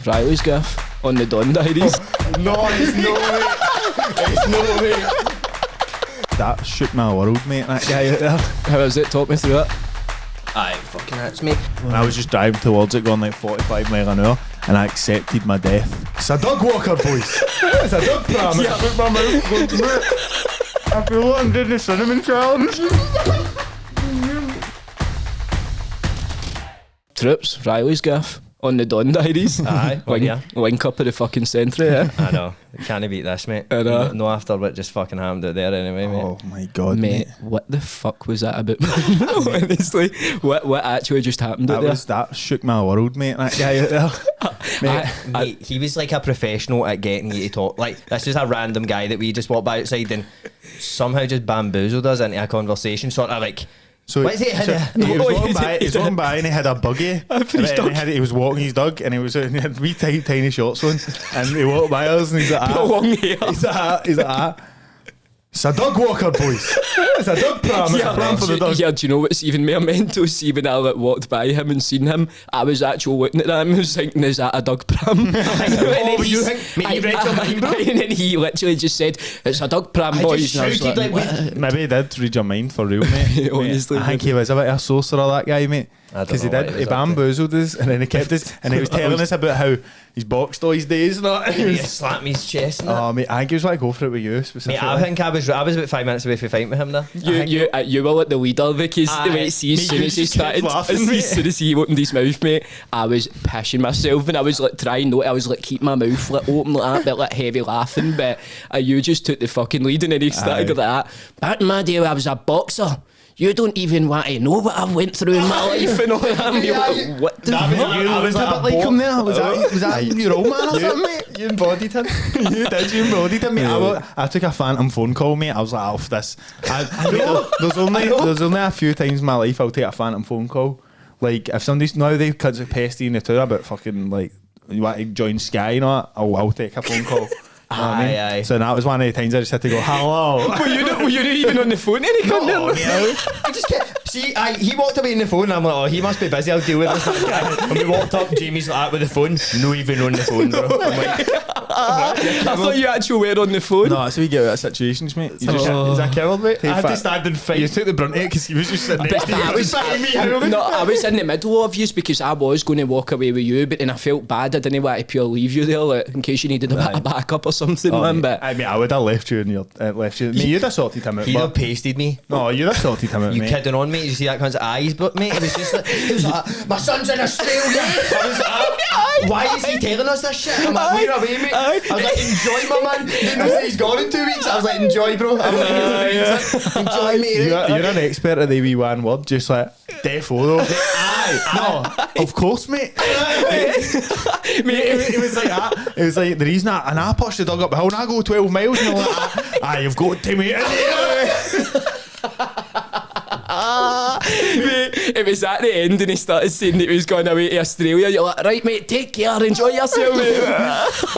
Riley's gaff on the Don Diaries. No, it's no way. It's no way. That shook my world, mate, that guy out there. How was it? Talk me through it. Aye, fucking hits me. I was just driving towards it going like 45 mile an hour and I accepted my death. It's a dog walker, boys. It's a Dug Pram. I put my mouth going to it. I feel like I'm doing the cinnamon challenge. Troops, Riley's gaff on the Don Diaries. Aye, Link up at the fucking centre, yeah. I know. Can't beat this, mate. I know. No after what just fucking happened out there anyway, mate. Oh my god, Mate, what the fuck was that about? Honestly, what actually just happened out there? That shook my world, mate, that guy out there. Mate, he was like a professional at getting you to talk. Like, that's just a random guy that we just walked by outside and somehow just bamboozled us into a conversation, sort of like. So what is it? He was walking by and he had a buggy. He was walking his dog and he had wee tiny shorts on and he walked by us and he's like, long hair. He's like, it's a dog walker, boys. It's a Dug Pram. Yeah, a pram for the dog. Yeah, do you know what's even more mental? See, when I walked by him and seen him, I was actually looking at him and was thinking, is that a Dug Pram? You think? Mate, you read your mind, bro. And then he literally just said, it's a Dug Pram, boys. I And I was just shouted like, Maybe he did read your mind for real, mate. Honestly, I think he was a bit of a sorcerer, that guy, mate. Because he bamboozled us and then he kept us and he was telling us about how he's boxed all his days and that. He slapped me his chest and that. Oh, mate, I think he was like, go for it with you Mate, specifically. I think I was about 5 minutes away from fighting with him there. you were like the leader because as soon as he started, as soon as he opened his mouth, mate, I was pissing myself and I was like trying not, I was like keep my mouth like open like that, but like heavy laughing, but you just took the fucking lead and then he started like that. Back in my day, I was a boxer. You don't even want to know what I've went through in my life and all that. Like, what the fuck? I was a bit like him there. Was that your old man or something, mate? You embodied him. You embodied him, mate. I took a phantom phone call, mate. I was like, off this. There's only a few times in my life I'll take a phantom phone call. Like, if somebody's, now they cuts a pesty in the tour about fucking, like, you want to join Sky and all that, I'll take a phone call. Aye. So that was one of the times I just had to go, hello. Were you not even on the phone? No. I just kept, see, he walked away on the phone and I'm like, oh, he must be busy, I'll deal with this guy. And we walked up, Jamie's like that with the phone, no even on the phone, bro. I'm like, I thought you actually were on the phone. No, that's how you get out of situations, mate. You just, is that killed, mate? I had to fat- stand and fight. you took the brunt of it because he was just sitting next to you. I was, No, I was in the middle of you because I was going to walk away with you, but then I felt bad. I didn't want to pure leave you there, like, in case you needed a bit of backup or something, man. But I mean, I would have left you in your left you. Mate, you'd have sorted him out. he'd have pasted me. No, you'd have sorted him out, You mate. kidding on me? Did you see that cunt's eyes? But mate, it was just like, he was like, my son's in Australia. I was like, why is he telling us this shit? I'm like, we're away, mate. I was like, enjoy, my man. He knows that he's gone in 2 weeks. I was like, enjoy, bro. I was like, enjoy, mate. You're an expert at the wee one word, just like defo though. Aye, no, of course, mate. It was like that. It was like the reason and I pushed the dog up the hill and I go 12 miles and all that. Aye, you've got to mate. it was at the end and he started saying that he was going away to Australia. You're like, right, mate, take care, enjoy yourself, mate.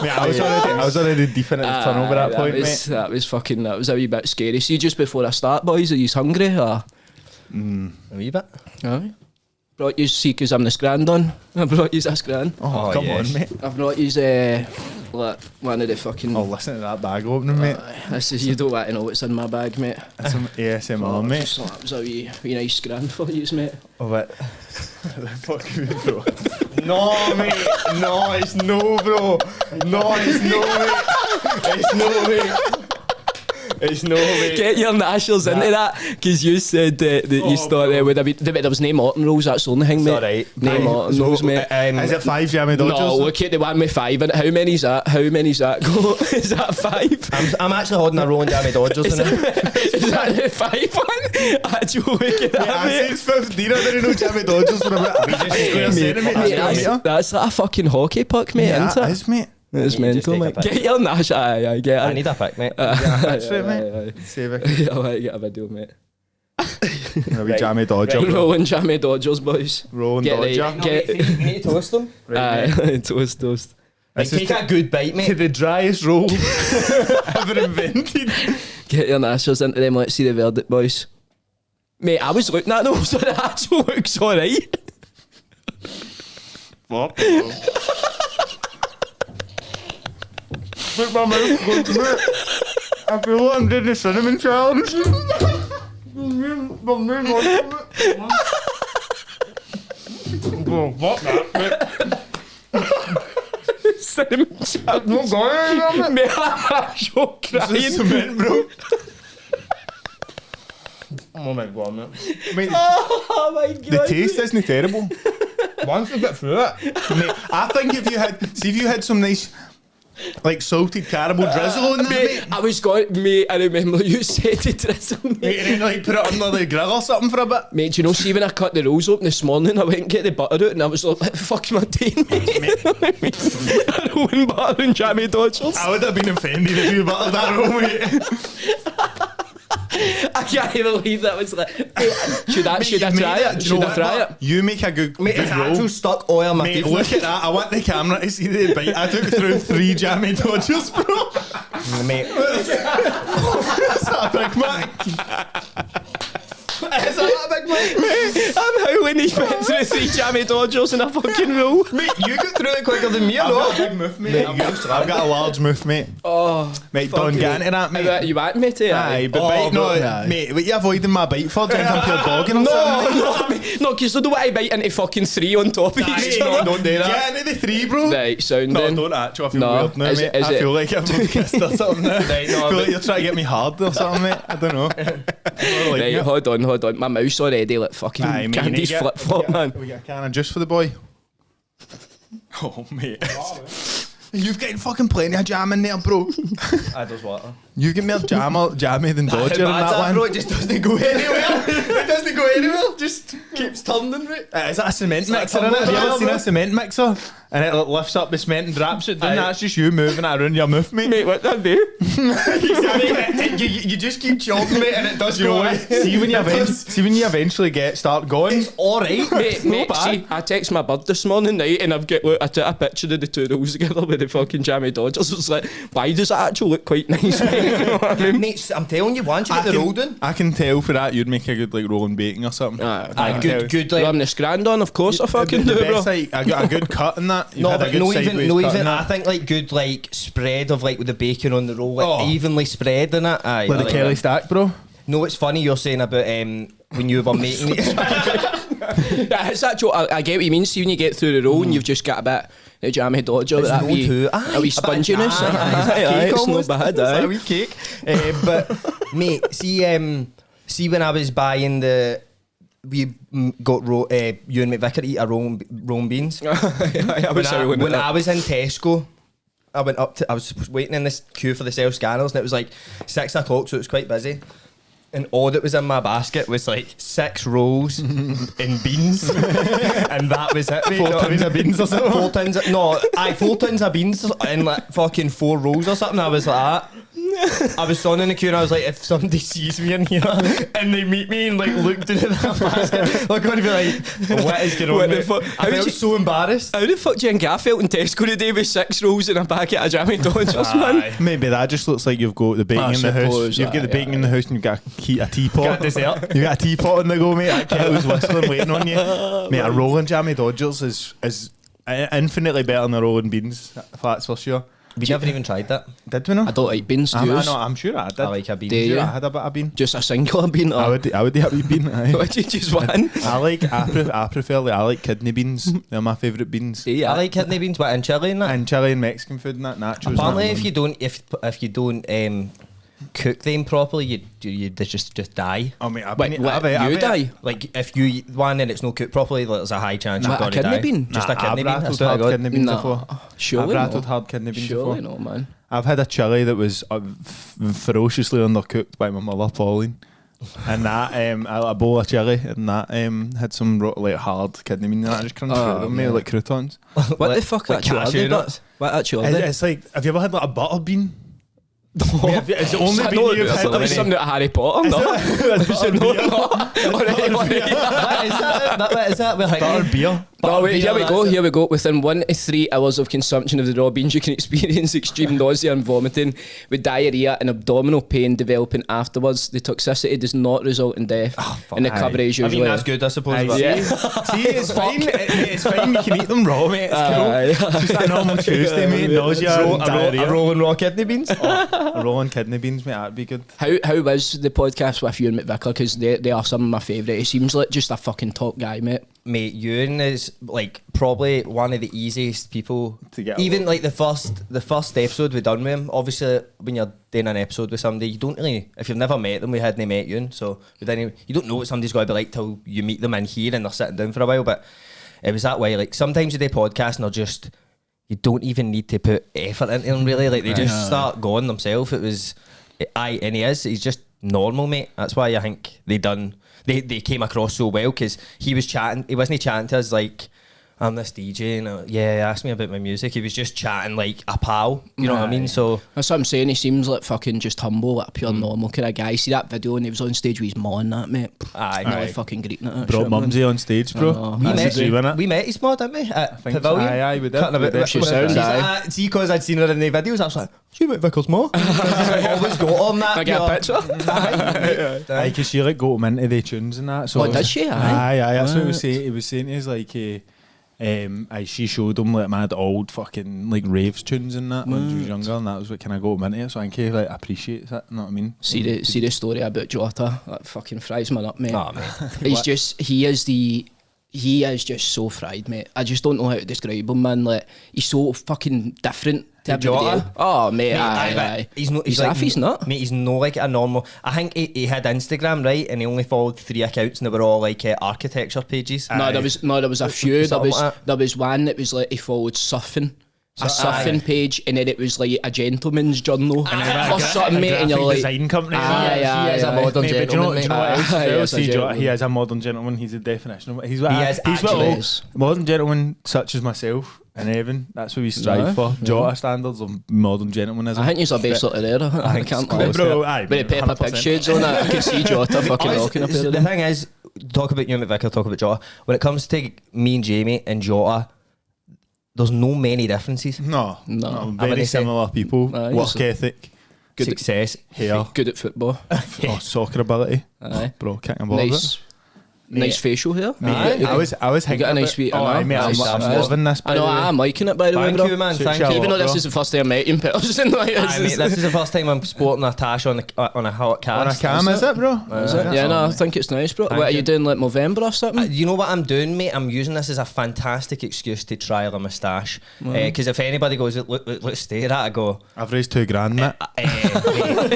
Mate, I was already deep in the tunnel by that point, mate. That was a wee bit scary. See, just before I start, boys, are you hungry? Or? A wee bit. Aye. Brought you, see, because I'm the scrandon. I brought you this grand. Oh, come on, mate. I've brought you like, one of the fucking... Oh, listen to that bag opening, mate. This is, you don't want to know what's in my bag, mate. That's some ASMR, mate. So that was a wee nice grand for you, mate. Oh, but... Fuck you, bro. No, mate. No, it's no, bro. No, it's no, mate. It's no, mate. It's no way. Get your nationals into that, because you said that you thought there would have been. There was no Morton rules, that's the only thing, mate. Alright. No Morton rules, mate. Is it 5 Jammie Dodgers? No, look at the one with 5 in it. How many's that? Go? Is that 5? I'm actually holding a Rolls Jammie Dodgers in it. Is that the 5 one? Actually, look at that, I mate. said it's 15, I didn't know Jammie Dodgers for about a Mate, that's like a fucking hockey puck, mate, Yeah, isn't that it? is, mate. It's Yeah, just mental, take a mate. pic. Get your nash. Aye, get it. I need a pic, mate. That's right, mate. Save it. Yeah, alright, get a video, mate. A wee Jammie Dodger. Rolling Jammie Dodgers, boys. Rolling Get the- Dodger. get- You need to toast them. Aye, toast. Like, This is take a good bite, To mate. the driest roll ever invented. Get your nationals into them. Let's see the verdict, boys. Mate, I was looking at those, so it actually looks alright. Fuck. Look, my mouth goes, mate. I feel like I'm doing the cinnamon challenge. Oh, fuck that, mate. Cinnamon challenge. No going anywhere, mate. Mate, I'm actually crying. This is cement, bro. Oh my god, mate. Mate, Oh my god. the taste isn't terrible. Once you get through it, mate, I think if you had some nice, like salted caramel drizzle in that, Mate, mate. I was going, mate, I remember you said to drizzle, Mate, mate. and then like put it under the grill or something for a bit. Mate, do you know, see when I cut the rolls open this morning, I went and get the butter out and I was like, what the fuck am I doing, mate? I rolling butter and Jammie Dodgers. I would have been offended if you buttered that roll, mate. I can't even believe that was like, should I try it? Should I try it? You make a good, Mate, it's good roll. actual stuck oil in my Mate, teeth. look at that. I want the camera to see the bite. I took through 3 Jammie Dodgers, bro. Mate, Is that a Big Mac? Is that a Big Mac? I'm howling he went through 3 Jammie Dodgers in a fucking roll. mate, you got through it quicker than me, I've no? got a big muff, mate. I've got a large muff, mate. Oh, Mate, don't get into that, mate. you want me to? Aye, but Oh, bite, no, aye. mate, what you avoiding my bite for? Drinking pure bogging or something? No, because I don't want to bite into fucking 3 on top of each Mate, other. don't do that. Get into the 3, bro. Right, sound No, then. don't actually. I feel No. weird now, Is mate. it- is I it- feel like I've been kissed or something now. Right, no, I feel but- like you're trying to get me hard or something, mate. I don't know. Right, hold on. My mouth's already like fucking Aye, mate, you need Candy's to get- flip flop, man. We got a can of juice for the boy. Oh, mate. You've got fucking plenty of jam in there, bro. I does water. You get more jammy than Dodger in that one. Bro, it just doesn't go anywhere. It doesn't go anywhere. Just keeps turning, right? Is that a cement like mixer in it? Have you ever tumbler, seen bro. a cement mixer? And it like, lifts up the cement and drops it down. Aye. That's just you moving it around your mouth, mate. Mate, what did I do? you just keep chopping, mate, and it does You know go what? away. See when you eventually start going. It's alright. Mate, no mate, bad. see, I text my bud this morning night and I've got, look, I took a picture of the 2 rolls together with the fucking Jammie Dodgers. It's like, why does it actually look quite nice, mate? You know what I mean? Mate, I'm telling you, once you get the roll done. I can tell for that you'd make a good like rolling bacon or something. Aye, Good, like. Run this grand on, of course I fucking the do, bro. best, like, I got a good cut in that. You've No, had a but good no sideways even. cut in I that. think like good like spread of like with the bacon on the roll, like Oh. evenly spread in it. Aye, Like I the Kelly that. stack, bro. No, it's funny you're saying about when you were making it. Yeah, it's actual. I get what you mean. See, when you get through the roll and you've just got a bit of Jammie Dodger, It's that no wee, too. a wee sponginess. Aye, Aye, cake it's not almost. bad. It's like a Aye. wee cake. But mate, see when I was buying we got you and McVicker eat our roll beans. I was When I was in Tesco, I went up to. I was waiting in this queue for the self scanners, and it was like 6 o'clock, so it was quite busy. And all that was in my basket was like 6 rolls and beans, and that was it. Mate. 4 tins of beans or something. 4 tins. 4 tins of beans and like fucking 4 rolls or something. I was like that. I was standing in the queue and I was like, if somebody sees me in here and they meet me and like looked into that basket, they're going to be like, what is going on? What the mate? fuck? I How felt did you- so embarrassed. How the fuck do you and Gaff out in Tesco today with 6 rolls and a packet of Jammie Dodgers, man? Maybe that just looks like you've got the bacon I in the house. suppose, You've got the aye, bacon in the house and you've got a teapot. Got dessert. You've got a teapot on the go, mate. That kettle's whistling, waiting on you. Mate, a rolling Jammie Dodgers is infinitely better than a rolling beans. That's for sure. We never even tried that. Did we not? I don't like beans, do you? I'm sure I did. I like a bean. Do you? I had a bit of bean. Just a single bean. I would have a bean. Aye. What did you just want? I prefer I like kidney beans. They're my favourite beans. Yeah. I like kidney beans, but in chili and that. And Chile and Mexican food and that nachos. Apparently, and if you don't cook them properly, you they just die. oh mate, I've Wait, been, what, I've you die? Like if you eat one and it's not cooked properly, there's a high chance you're What, a gonna kidney die. bean? Just a kidney bean. I rattled swear to hard God. kidney beans No, before. surely I've rattled no. hard kidney beans Surely before. no, man. I've had a chili that was ferociously undercooked by my mother, Pauline. And that, a bowl of chili, and that had some like hard kidney beans, and that just crunched through them, mate, like croutons. What the fuck like actually are cashew they? nuts? What actually are they? It's like, have you ever had like a butter bean? It's only been you've had like something at Harry Potter, no? What is that? We're Buttered beer. No, wait, here we go. Within 1 to 3 hours of consumption of the raw beans, you can experience extreme nausea and vomiting, with diarrhea and abdominal pain developing afterwards. The toxicity does not result in death, and the coverage usually... I mean, that's good, I suppose. See, it's fine. It's fine. You can eat them raw, mate. It's cool. It's just a normal Tuesday, mate. Nausea and diarrhea. A rolling raw kidney beans? A rolling kidney beans, mate. That'd be good. How was the podcast with you and McVicker? Because they are some of my favourite. He seems like just a fucking top guy, mate. Mate, Ewan is like probably one of the easiest people to get even along. like the first episode we done with him. Obviously when you're doing an episode with somebody, you don't really, if you've never met them, we hadn't met Ewan, so you don't know what somebody's going to be like till you meet them in here and they're sitting down for a while. But it was that way. Like sometimes you do podcasts and they're just, you don't even need to put effort into them really. Like they just start going themselves. And he's just normal, mate. That's why I think they came across so well, because he wasn't chatting to us like, I'm this DJ and ask me about my music. He was just chatting like a pal, you know what I mean? So that's what I'm saying. He seems like fucking just humble, like a pure normal kind of guy. See that video and he was on stage with his mom and that, mate. Really fucking greeting it. Brought Mumsy on stage, bro. We met his mom, didn't we? At Pavilion. Aye, we did. She sounds see, because I'd seen her in the videos, I was like, she met Vicker's mom. I've always got on that. I get a picture. Aye, because she like got him into the tunes and that. So what did she? Aye, that's what he was saying. He was like, she showed him like mad old fucking like raves tunes and that when she was younger, and that was what kind of got him into it. So I think he like appreciates it. You know what I mean? See the story about Jota. That fucking fries man up, mate. Oh, mate. He is just so fried, mate. I just don't know how to describe him, man. Like he's so fucking different to everybody else. Oh, mate, aye. He's not mate, he's not like a normal. I think he had Instagram, right, and he only followed 3 accounts and they were all like architecture pages. There was a few. There was one that was like he followed surfing. A surfing page, and then it was like a gentleman's journal or something, mate. And you're like, design company. He is a modern gentleman. Do you know what else? He He is a modern gentleman. He's a definition of it. He's actually modern gentleman such as myself and Evan. That's what we strive for. Jota standards of modern gentleman. I think he's basically there. I can't lie. Bro, with the Peppa Pig shades on it, I can see Jota fucking rocking up there. The thing is, talk about you and Vicar, talk about Jota. When it comes to me and Jamie and Jota, there's no many differences. No. Very similar people. Work ethic. Good success. Hair. Good at football. Soccer ability. Aye. Bro, kicking balls. Nice facial hair. Mate, I was thinking got a nice sweet. I'm loving this. I know, I'm liking it, by the way, Thank bro. you, man. Thank you. Even though this is the first time I met you in person. This is the first time I'm sporting a tash on a hot cast. On a cam, is it, bro? Is it? Yeah, no, I think it's nice, bro. What are you doing, like November or something? You know what I'm doing, mate? I'm using this as a fantastic excuse to trial a moustache. Because if anybody goes, let's stare at it, I go, I've raised $2,000, mate.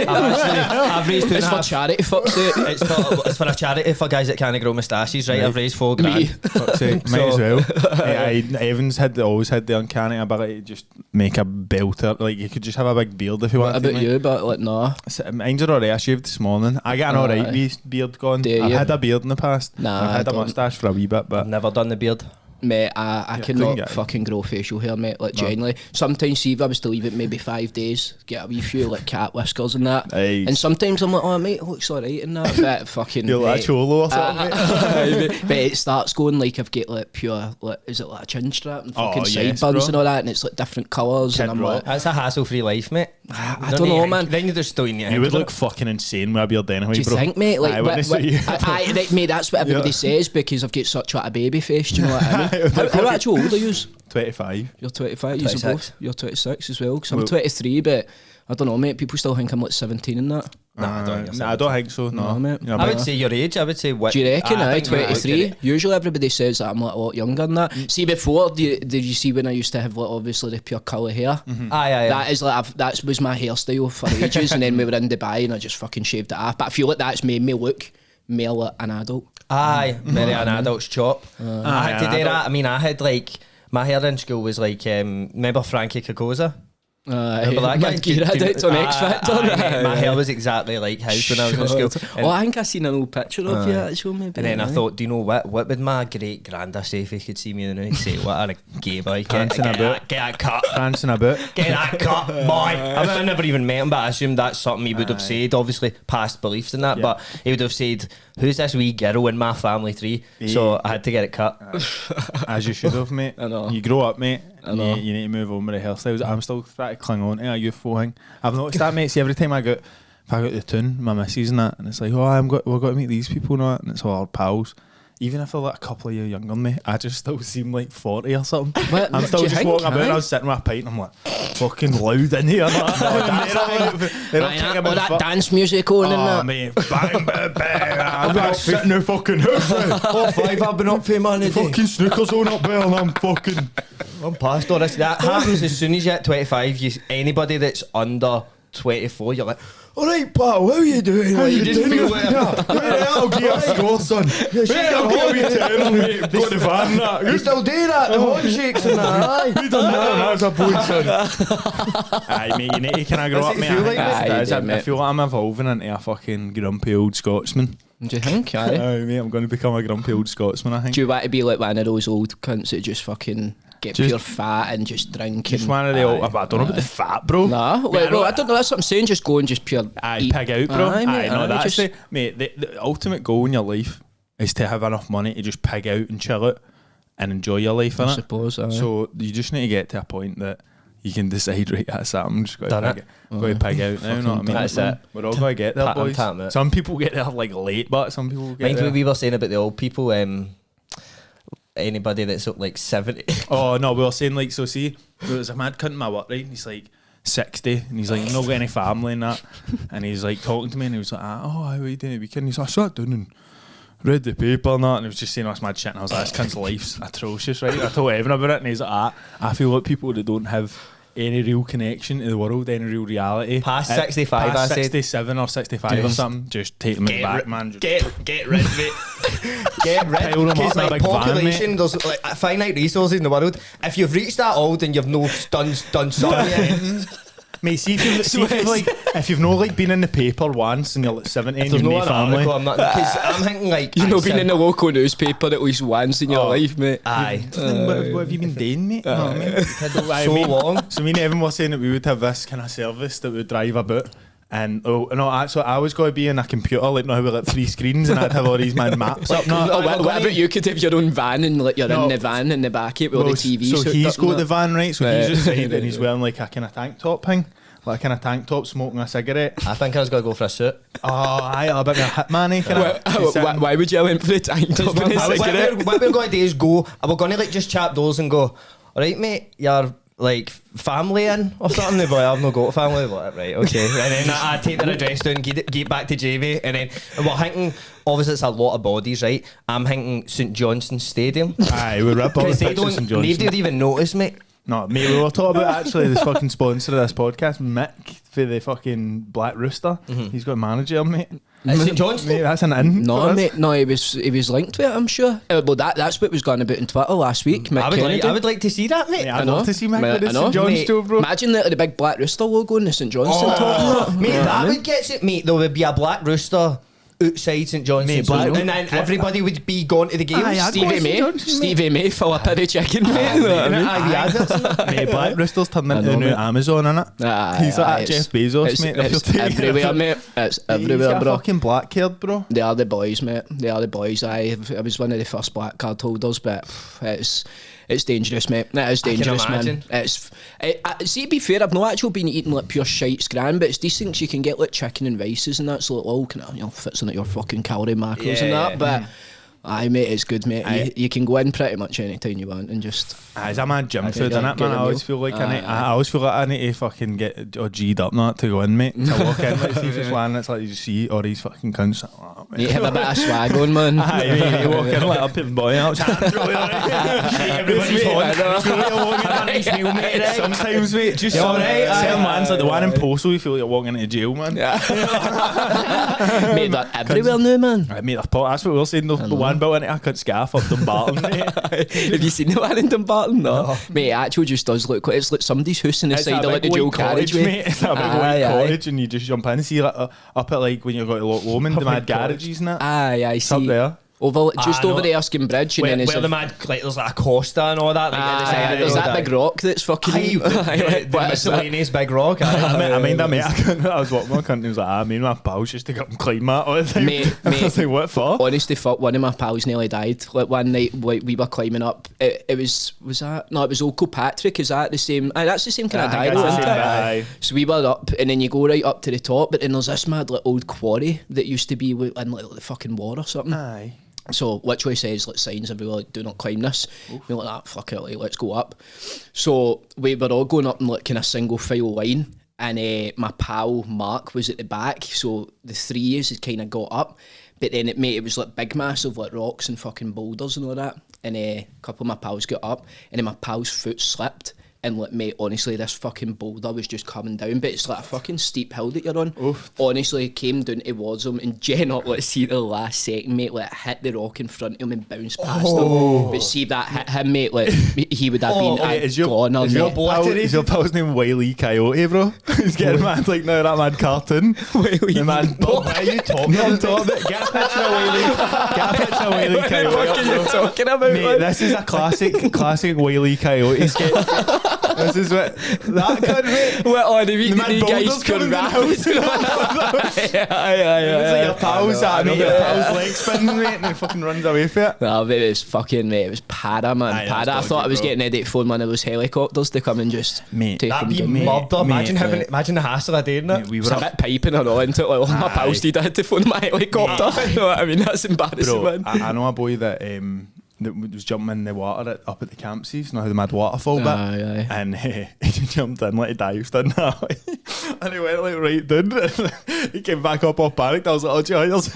I've raised It's for charity, fuck's sake. It's for a charity for guys that can't grow moustaches, right? I've raised $4,000. Fuck's sake, might as well. Evans always had the uncanny ability to just make a belter. Like you could just have a big beard if you wanted. What about you? But like, nah. Mine's alright. I shaved this morning. I got an alright wee beard going. I've had a beard in the past. Nah, I've had a moustache for a wee bit, but I've never done the beard. Mate, I cannot fucking grow facial hair, mate. Like genuinely, sometimes see if I was to leave it maybe 5 days, get a wee few like cat whiskers and that. Aye. And sometimes I'm like, oh mate, it looks alright and that. But fucking, you're like a cholo or something. But it starts going like I've got like pure, like is it like a chin strap and fucking yes, sideburns bro. and all that, and it's like different colours, and I'm like, that's a hassle-free life, mate. I don't know, man. Then you just still need. You would look fucking insane with a beard anyway, do you bro. think, mate? Like, mate, that's what everybody says because I've got such like a baby face. Do you know what I mean? How actually old are you? 25. You're 25. You're both. You're 26 as well. Because I'm Well, 23, but I don't know, mate. People still think I'm like 17 and that. Nah, I don't think so. No, mate. You know, I would say your age. I would say what? Do you reckon? I think 23. Usually everybody says that I'm like a lot younger than that. See, before, did you see when I used to have like obviously the pure colour hair? Aye. That is like that was my hairstyle for ages, and then we were in Dubai and I just fucking shaved it off. But I feel like that's made me look more like an adult. Aye, very an adult's chop. I had to do that. I mean, I had like my hair in school was like remember Frankie Kakosa? Remember that guy? Gear addict on X Factor. My hair was exactly like his when I was in school. I think I seen an old picture of you actually. Maybe. And then I thought, do you know what? What would my great granda say if he could see me in the night? Say, what a gay boy. Get that cut. Prancing about. Get that cut, boy. I never even met him, but I assumed that's something he would have said. Obviously, past beliefs in that, but he would have said, who's this wee girl in my family tree? So I had to get it cut. As you should have, mate. I know. You grow up, mate. I know. You need to move on with the hairstyles. I'm still trying to cling on to a youthful thing. I've noticed that, mate. See, every time if I go to the tune, my missus and that, and it's like, we're going to meet these people now, and it's all our pals. Even if they're like a couple of years younger than me, I just still seem like 40 or something. I'm still just walking about, and I was sitting with a pint, and I'm like, fucking loud in here. That dance music on and that. Mate, bang, bang, bang. I'm like sitting in the fucking house. What 5 I've been up for, man. Fucking snookers on up there, and I'm past all this. That happens as soon as you're at 25. Anybody that's under 24, you're like, alright, pal, how are you doing? How you just doing? feel like, I'll give a score, son. I'll give a 10, mate. Got the van, that. You still do that? The handshakes and that, aye. You done that, that's a boy, son. Aye, mate, you need to kind of grow up, mate. I feel like I'm evolving into a fucking grumpy old Scotsman. Do you think? Aye, mate, I'm going to become a grumpy old Scotsman, I think. Do you want to be like one of those old cunts that just fucking get pure fat and just drink? Just one of the old... I don't know about the fat, bro. Nah, well, I don't know, that's what I'm saying. Just go and just pure eat. Pig out, bro. Aye, that's just, mate, the ultimate goal in your life is to have enough money to just pig out and chill out and enjoy your life, innit? I suppose, aye. So you just need to get to a point that you can decide, right, that's that, I'm just going to pig out now, you know what I mean? That's it. We're all going to get there, boys. Some people get there like late, but some people get there. We were saying about the old people, anybody that's like 70. Oh no, we were saying like, so see, there was a mad cunt in my work, right? And he's like 60, and he's like not got any family and that, and he's like talking to me, and he was like, how are you doing the weekend? He's like, I sat down and read the paper and that, and he was just saying this mad shit, and I was like, this cunt's life's atrocious, right? I told Evan about it, and he's like, I feel like people that don't have any real connection to the world, any real reality. Past 65, past I said. 67 or 65 or something, just take them back, man. Get rid of it. Get rid of it. Because like population, there's like a finite resources in the world. If you've reached that old and you've no done something yet. Mate, see if you've not like been in the paper once and you're like 70 and you've no family. Because I'm thinking like you've not been in the local newspaper at least once in your life, mate. Aye. What have you been doing, mate? You know what I mean? So long. So me and Evan were saying that we would have this kind of service that would drive about. And actually, I was going to be in a computer, like now with like 3 screens, and I'd have all these mad maps up. What about you could have your own van and like you're in the van in the back with all the TV. So he's got the van, right? So he's just sitting and he's wearing like a kind of tank top thing. Like a kind of tank top, smoking a cigarette. I think I was going to go for a suit. Oh, aye, a bit of a hitman, why would you went for the tank top and a cigarette? What we're going to do is we're going to like just chap doors and go, alright mate, you're like family in or something. They're like, I've not got family. Like, right, okay. And then I take their address down, get back to Jamie, and then we're thinking, obviously it's a lot of bodies, right? I'm thinking St Johnstone Stadium. Aye, we rip all the pictures of St Johnstone. Nobody would even notice, mate. No, mate, we were talking about actually this fucking sponsor of this podcast, Mick, for the fucking Black Rooster. He's got a manager, mate. St Johnstone? Mate, that's an in. No, mate, no, he was linked to it, I'm sure. Well, that's what was going about on Twitter last week. Mick I would like to see that, mate. I'd love to see Mick with the St Johnstone, bro. Imagine the big Black Rooster logo in the St Johnstone top. Mate, that would get it, mate. There would be a Black Rooster outside St Johnstone, and then everybody would be going to the games. Stevie May, Philip Perry chicken, mate. Mate, Black Rooster's turned into the new Amazon, innit? He's like Jeff Bezos, mate. It's everywhere, mate. It's everywhere, bro. Fucking black card, bro. They are the boys, mate. They are the boys. I was one of the first black card holders, but it's dangerous, mate. It is dangerous, man. See, to be fair, I've not actually been eating like pure shite scran, but it's decent because you can get like chicken and rices and that, so like, all kind of fits in at your fucking calorie macros and that. But aye, mate, it's good, mate. You can go in pretty much any time you want and just. It's a mad gym food, innit, man? I always feel like I always feel like I need to fucking get G'd up now to go in, mate. To walk in, like, see if it's one, it's like you just see all these fucking cunts. You have a bit of swag on, man. Aye, mate, you walk in like up and boy out. Everybody's on. Sometimes, mate, just certain man's like the one in Postal, you feel like you're walking into jail, man. Mate, they're everywhere now, man. Right, mate, that's what we were saying. The one man built into a cunt's gaff up Dumbarton, mate. Have you seen the one in Dumbarton? No. Mate, it actually just does look like it's like somebody's house on the side of like the dual carriageway. Mate. It's a big white cottage and you just jump in and see like, up at like when you go to Loch Lomond, the mad garages and that. Aye, I see. Up there. Over the Erskine Bridge and then where the mad, like, there's like a Costa and all that. Like, there's that big rock that's fucking... the miscellaneous big rock. I mean, I was walking my country, was like, me and my pals just to go and climb that all the time. Mate, I was like, what for? Honestly, fuck, one of my pals nearly died. Like one night, like, we were climbing up. It was that? No, it was Uncle Patrick. Is that the same? That's the same kind of dive, isn't it? So we were up, and then you go right up to the top, but then there's this mad like old quarry that used to be in like the fucking war or something. Aye. So literally says like signs everywhere like, do not climb this. We're like that, fuck it, like, let's go up. So we were all going up in like kind of single file line, and my pal Mark was at the back. So the three years had kind of got up, but then it was like big massive like rocks and fucking boulders and all that. And a couple of my pals got up, and then my pal's foot slipped. And like, mate, honestly, this fucking boulder was just coming down, but it's like a fucking steep hill that you're on. Oof. Honestly, came down towards him, and Jen up, like, see the last second, mate, like, hit the rock in front of him and bounced past him. But see if that hit him, mate, like, he would have been gone. Is your pal's name Wiley Coyote, bro? He's getting mad like now that mad cartoon. The man, what are you talking about? Get a picture of Wiley. Get a picture of Wiley Coyote. What are you talking about, mate? This is a classic Wiley Coyote sketch. This is what that could be. Well, on the guys could rap. It's like your pals your pals leg spinning, mate, and he fucking runs away for it. No, but it was fucking, mate, it was para, man. Para. I thought I was getting ready to phone one of those helicopters to come and just take that'd be him. murder. Imagine the hassle of doing that. We were a bit piping and all into it. Like, all my pals did, I had to phone my helicopter. You know what I mean? That's embarrassing, bro, man. I know a boy that was jumping in the water up at the campsies, you know how the mad waterfall bit, and he jumped in like he dived in that and he went like right down. He came back up off panicked. I was like, oh geez,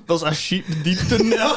there's a sheep deep in there.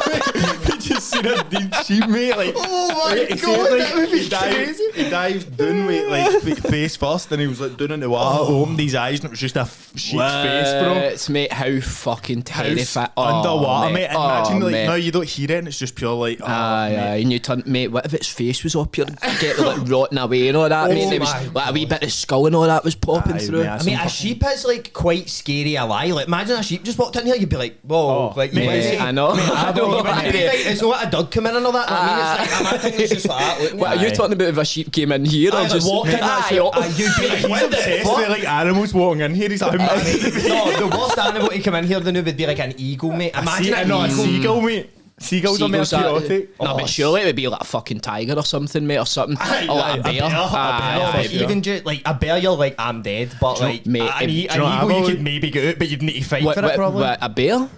He just seen a deep sheep, mate, like, oh my god, that would be crazy. He dived down with like face first, and he was like down in the water, opened his eyes, and it was just a sheep's face, bro. It's, mate, how fucking terrifying. Underwater, mate. Imagine like mate. now you don't hear it and it's just pure like, and you turn, mate, what if its face was up here, get like rotting away and all that, mate, there was like a wee bit of skull and all that was popping through. Mate, I mean, a sheep is like quite scary alive. Like, imagine a sheep just walked in here, you'd be like, whoa, like, mate, I know. It's not like a dog come in and all that. I mean, it's like, imagine it's just like that. What are you talking about if a sheep came in here or just walked in? You'd be like, he's obsessed with like animals walking in here. He's like, no, the worst animal to come in here the new would be like an eagle, mate. Imagine a seagull, mate. Seagulls are more chaotic. No, but surely it would be like a fucking tiger or something, mate, or something. Or like a bear. Even just like a bear, you're like, I'm dead. But like, mate, an eagle, you could maybe get out, but you'd need to fight for it, probably. A bear?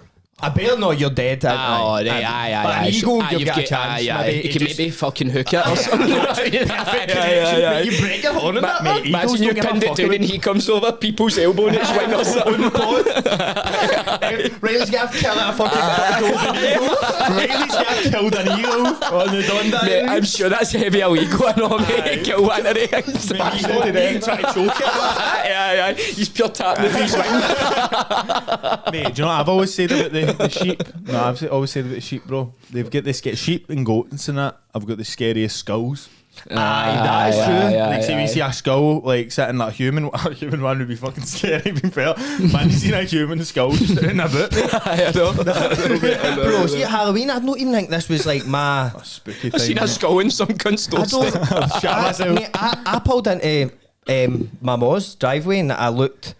A bear, no, you're dead. But an eagle, you've got a chance. You can maybe fucking hook it or something. You break your horn in that, mate. Imagine you pinned it down and he comes over people's elbow and it's wing or something. REILLY'S GAFF killed a fucking golden eagle. REILLY'S GAFF killed an eagle on the Don Diaries. I'm sure that's heavy illegal, I know, mate. Kill one of them. He's not there trying to choke it. He's pure tapping his wing. Mate, do you know what I've always said about the sheep? No, I've always said about the sheep, bro. They've got this sheep and goats and that. I've got the scariest skulls. That is true. Like, see, we see a skull like sitting like a human one would be fucking scary. Being fair, man, you seen a human skull just in a boot. I know. Bro, see at Halloween, I don't even think this was like my spooky I've seen a skull in some cunt's doorstep. I pulled into my ma's driveway and I looked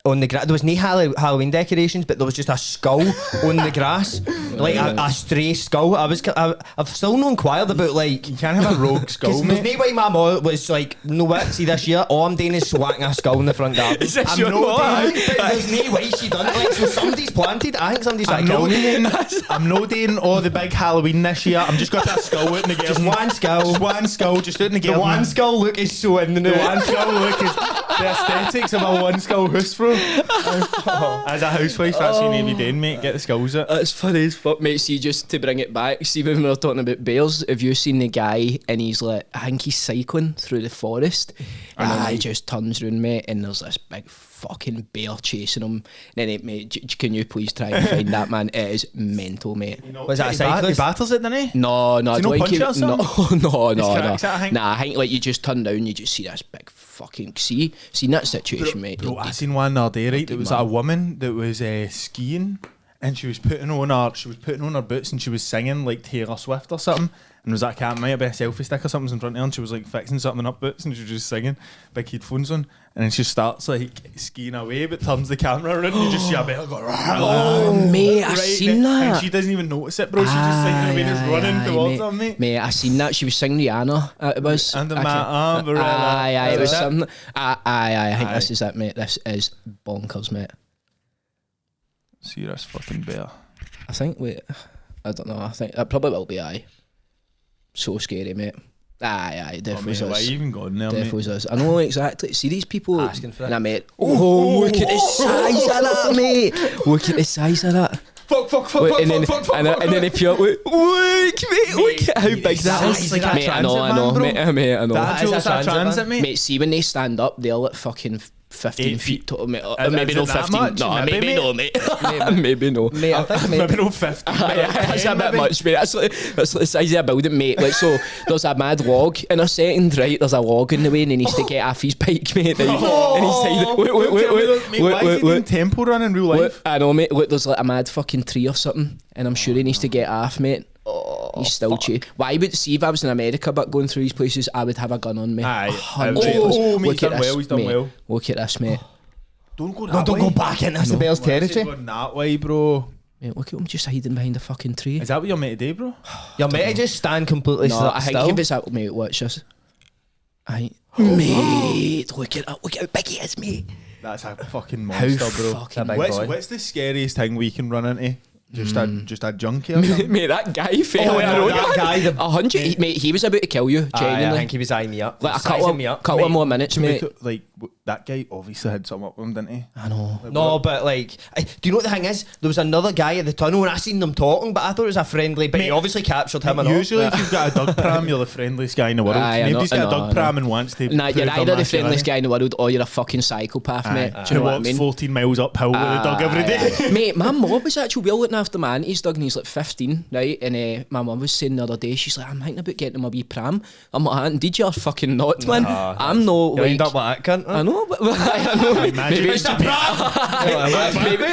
on the grass. There was no Halloween decorations, but there was just a skull on the grass, like a stray skull. I've still not inquired about, like, you can't have a rogue skull, mate. There's no way my mum was like, no what, see this year, all I'm doing is swatting a skull in the front garden. Is this your mum? There's no way she done it. Like, so somebody's planted. I think somebody's like, I'm not doing all the big Halloween this year. I'm just got that skull out in the garden. Just one skull, just out in the garden. The one skull look is so in the new. The one skull look is The aesthetics of a one-skull house, bro. As a housewife, that's what you need to be doing, mate. Get the skulls out. That's funny as fuck, mate. See, just to bring it back, see when we were talking about bears, have you seen the guy and he's like, I think he's cycling through the forest and then he just turns round, mate, and there's this big fucking bear chasing him. And then, mate, can you please try and find that, man? It is mental, mate. Was that a cyclist? He battles it, doesn't he? No, I don't think he... No, no. Nah, I think like you just turn down, you just see this big fucking... See that situation, mate. Bro, I seen one the other day, right? There was a woman that was skiing and she was putting on her boots and she was singing like Taylor Swift or something. And there was that cat, might have been a selfie stick or something in front of her, and she was like fixing something up boots and she was just singing, big headphones on, and then she starts like skiing away but turns the camera around and you just see a bear go mate, I seen that. And she doesn't even notice it, bro. She's just singing away and just running towards her, mate. Mate, I seen that. She was singing Rihanna, it was. And my umbrella. It was something. I think this is it, mate. This is bonkers, mate. See this fucking bear. I think, I don't know, I think it probably will be so scary, mate. Aye, definitely is. Why even gone there, definitely is. I know exactly. See these people asking for it. And I mate, look at the size of that, mate. Look at the size of that. Fuck. And then if you're look, mate, look at how big that is. Like mate, I know, mate, I know. That is a transit, mate. Mate, see when they stand up, they're like fucking 15 feet tall, mate. Maybe not no 15. Much? No, maybe no, mate. Maybe no. Mate, I think maybe no 50. That's a bit much, mate. That's like the size of a building, mate. Like, so there's a mad log in a second, right? There's a log in the way and he needs to get off his bike, mate. And he's like, wait. Why is he doing tempo run in real life? I know, mate. Look, there's like a mad fucking tree or something and I'm sure he needs to get off, mate. He's still cheap. Why would see if I was in America but going through these places, I would have a gun on me. Aye. 100%. Mate, he's done well. Look at this, mate. Don't go that way. Don't go back in. That's the bear's territory. Going that way, bro. Mate, look at him just hiding behind a fucking tree. Is that what you're meant to do, bro? You're meant to just stand completely still. I think if it's out, mate, watch this. Mate, look at that. Look how big he is, mate. That's a fucking monster, bro. What's the scariest thing we can run into? Just a junkie or something? Mate, that guy fell in a road. That guy, 100, mate, he was about to kill you, genuinely. I think he was eyeing me up. Like a couple more minutes, mate. Like, that guy obviously had something up with him, didn't he? I know. Like, no, but like, do you know what the thing is? There was another guy at the tunnel and I seen them talking, but I thought it was a friendly, but he obviously captured him and all. Usually if you've got a Dug Pram, you're the friendliest guy in the world. Nobody's got a Dug Pram and wants to... Nah, you're either the friendliest guy in the world or you're a fucking psychopath, mate. Do you know what I mean? 14 miles uphill with a dog every day. Mate, my mum was actually well looking after my aunties, Doug, and he's like 15, right? And my mum was saying the other day, she's like, I'm thinking about getting him a wee pram. I'm like, Aunt, did you fucking not, man? I'm no, you end up like that, cunt. I know, but I know.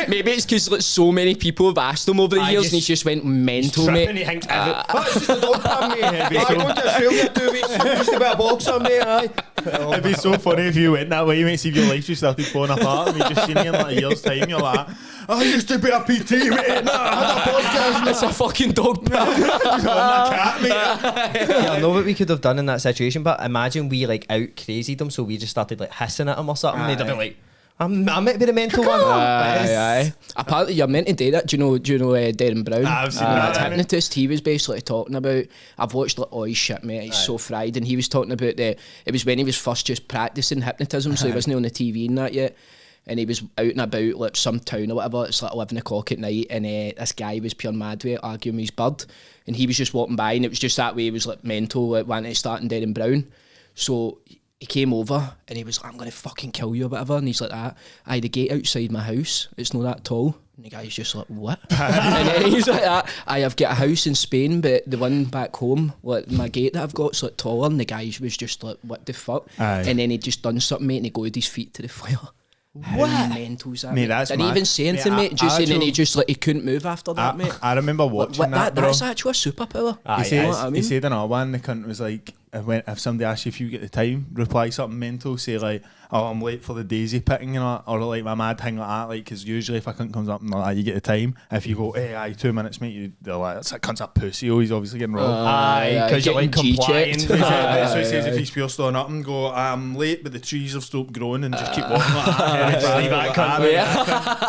Maybe it's because like, so many people have asked him over the years and he's just went mental, mate. He thinks, that's just a dog pram, mate. I went to Australia 2 weeks, just a bit of boxer, mate, aye. It'd be so funny if you went that way, mate. See if your life just started falling apart and you just seen you in like a year's time, you're like, I used to be a PT, mate. Nah, I had a podcast. It's a fucking dog pram. Cat, mate. I know what we could have done in that situation, but imagine we like out crazied him, so we just started like hissing at him or something. They'd have been like, I'm meant to be the mental one. Aye. Apparently, you're meant to do that. Do you know Darren Brown? I've seen that. Hypnotist. He was basically talking about. I've watched like all his shit, mate. He's so fried, and he was talking about it was when he was first just practicing hypnotism, so he wasn't on the TV and that yet. And he was out and about like some town or whatever. It's like 11 o'clock at night, and this guy was pure mad with it, arguing with his bird, and he was just walking by, and it was just that way. He was like mental, like wanting to start in Darren Brown. So he came over and he was like, I'm going to fucking kill you or whatever. And he's like, I had a gate outside my house. It's not that tall. And the guy's just like, what? And then he's like, I have got a house in Spain, but the one back home, like my gate that I've got's like taller. And the guy was just like, what the fuck? Aye. And then he just done something, mate, and he glued his feet to the fire. What? How mental is that, mate? That's didn't even say anything, mate. Just saying, and he just like, he couldn't move after that, mate. I remember watching that, bro. That's actually a superpower. He said another one, the cunt was like, if somebody asks you if you get the time, reply something mental, say like, oh, I'm late for the daisy picking, you know, or like my mad thing like that, like, because usually if a cunt comes up and like, you get the time, if you go, hey, aye, 2 minutes, mate, they're like, that's a cunt's a pussy, he's obviously getting robbed. Aye, because you're like complying. So he says if he's pure stone up and go, I'm late, but the trees have stopped growing, and just keep walking like that.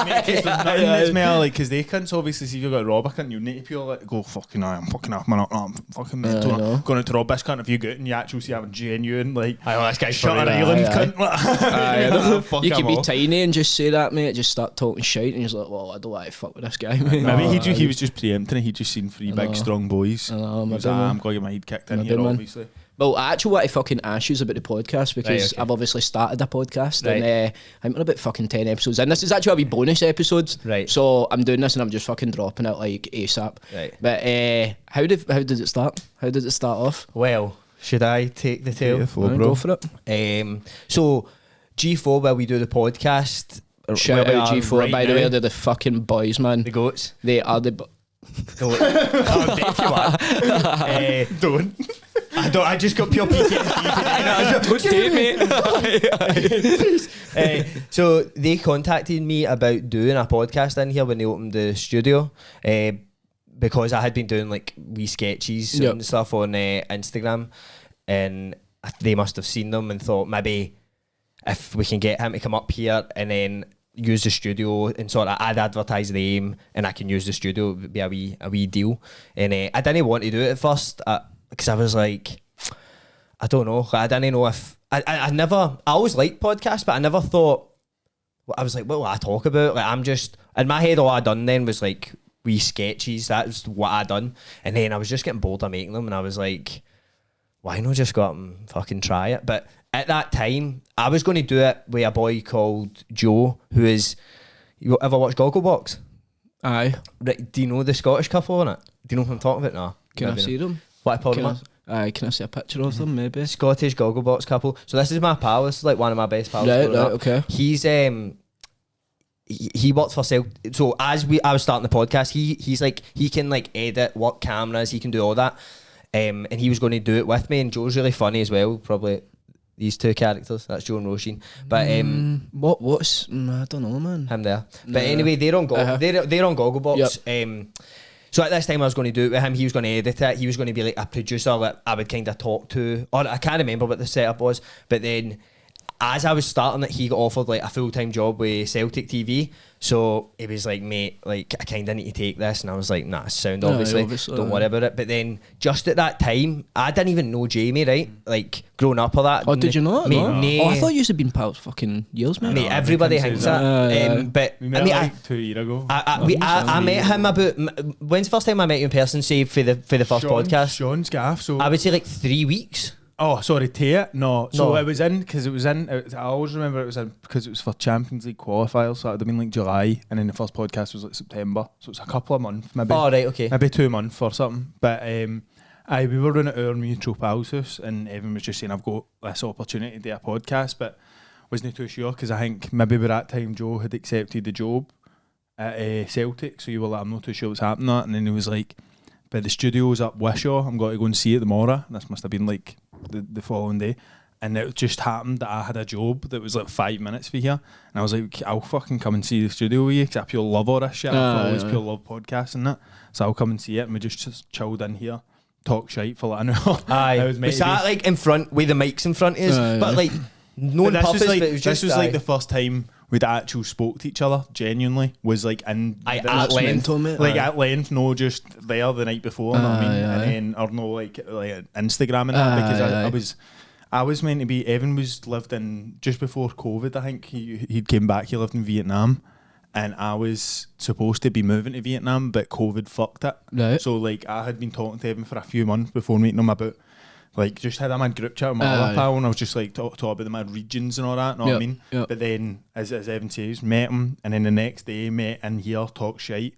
Mate, there's nothing that's more like, because they cunts obviously see if you've got to rob a cunt, you need to pure like, go, fucking I'm fucking off, man, I'm fucking mental, going out to rob this cunt, if you go shooting, you actually see I'm genuine, like, Oh, this guy's shut an funny, island, aye, cunt. Fuck You him could be off. tiny and just say that, mate. Just start talking shit, and you're like, well, I don't want to fuck with this guy, mate. Maybe he was just preempting it. He just seen three big, strong boys. I know, He was maybe, like, man. I'm going to get my head kicked in Maybe, here, man. obviously. Well, I actually want to fucking ask you about the podcast because Right, okay. I've obviously started a podcast Right. and I think we're about fucking 10 episodes in. This is actually a wee bonus episode. Right. So I'm doing this and I'm just fucking dropping it like ASAP. Right. But how did it start? How did it start off? Well, should I take the tail? Go for it. So G4, where we do the podcast. Shout where we out are G4, right by the now, way, they're the fucking boys, man. the goats. They are the... Oh, Dave, you are. Don't. I just got pure PTSD today. Don't mate. So they contacted me about doing a podcast in here when they opened the studio, because I had been doing like wee sketches Yep. and stuff on Instagram, and they must have seen them and thought maybe if we can get him to come up here and then use the studio and sort of I'd advertise the aim and I can use the studio, it would be a wee deal. And I didn't want to do it at first because I was like, I don't know, I didn't know if I always liked podcasts, but I never thought, I was like, what will I talk about? Like, I'm just in my head, all I done then was like wee sketches. That was what I done, and then I was just getting bored of making them, and I was like, why not just go up and fucking try it? But at that time, I was going to do it with a boy called Joe, who is, you ever watch Gogglebox? Aye. Right, do you know the Scottish couple on it? Do you know what I'm talking about now? Can I Maybe see not. them? What I call Can them? Aye, can I see a picture of them, maybe? Scottish Gogglebox couple. So this is my pal. This is like one of my best pals. Right, growing up. okay. He's he worked for so as I was starting the podcast, he's like, he can like edit, work cameras, he can do all that, and he was going to do it with me. And Joe's really funny as well. Probably these two characters. That's Joe and Roisin. But What's I don't know, man. him there. But anyway, they're on they're on Gogglebox. Yep. So at this time I was going to do it with him. He was going to edit it. He was going to be like a producer that I would kind of talk to. Or I can't remember what the setup was. But then as I was starting it, he got offered like a full-time job with Celtic TV. So he was like, mate, like I kind of need to take this. And I was like, nah, sound obviously. Don't worry about it. But then just at that time, I didn't even know Jamie, right? Like growing up or that. Oh, did you not? Mate, No. nah. Oh, I thought you had been pals fucking years, mate. Mate, everybody everything thinks says that. But We I met mean, like 2 years ago. I met him about, when's the first time I met you in person, say for the first podcast? Sean's gaff. So I would say like 3 weeks. Oh, sorry, Tate? No. So No. it was in, because I always remember it was in, because it was for Champions League qualifiers, so it would have been like July, and then the first podcast was like September. So it's a couple of months, maybe. Oh, right, okay. Maybe 2 months or something. But we were in at our mutual pal's house, and Evan was just saying, I've got this opportunity to do a podcast, but wasn't too sure, because I think maybe by that time Joe had accepted the job at Celtic, so you were like, I'm not too sure what's happening, and then he was like, but the studio's up Wishaw, I'm going to go and see it tomorrow. And this must have been like the following day, and it just happened that I had a job that was like 5 minutes for here, and I was like, I'll fucking come and see the studio with you, because I pure love all this shit. I always pure love podcasts and that, so I'll come and see it. And we just chilled in here, talk shite for like an hour. Aye. It was meant Was to be- that like in front, with the mics in front of us? But like, no But this purpose, was like, but it was just... this was like the first time we'd actually spoke to each other genuinely, was like in at That's length. mental, mate. like at length, no just there the night before, you know what I mean? Aye, And then, or no like Instagram and that, because I was meant to be, Evan lived in, just before COVID, I think he'd came back, he lived in Vietnam, and I was supposed to be moving to Vietnam, but COVID fucked it. Right. So like I had been talking to Evan for a few months before meeting him about, like, just had a mad group chat with my other pal, and I was just like talk about the mad regions and all that, know what I mean? Yep. But then, as Evan says, met him, and then the next day met in here, talk shite,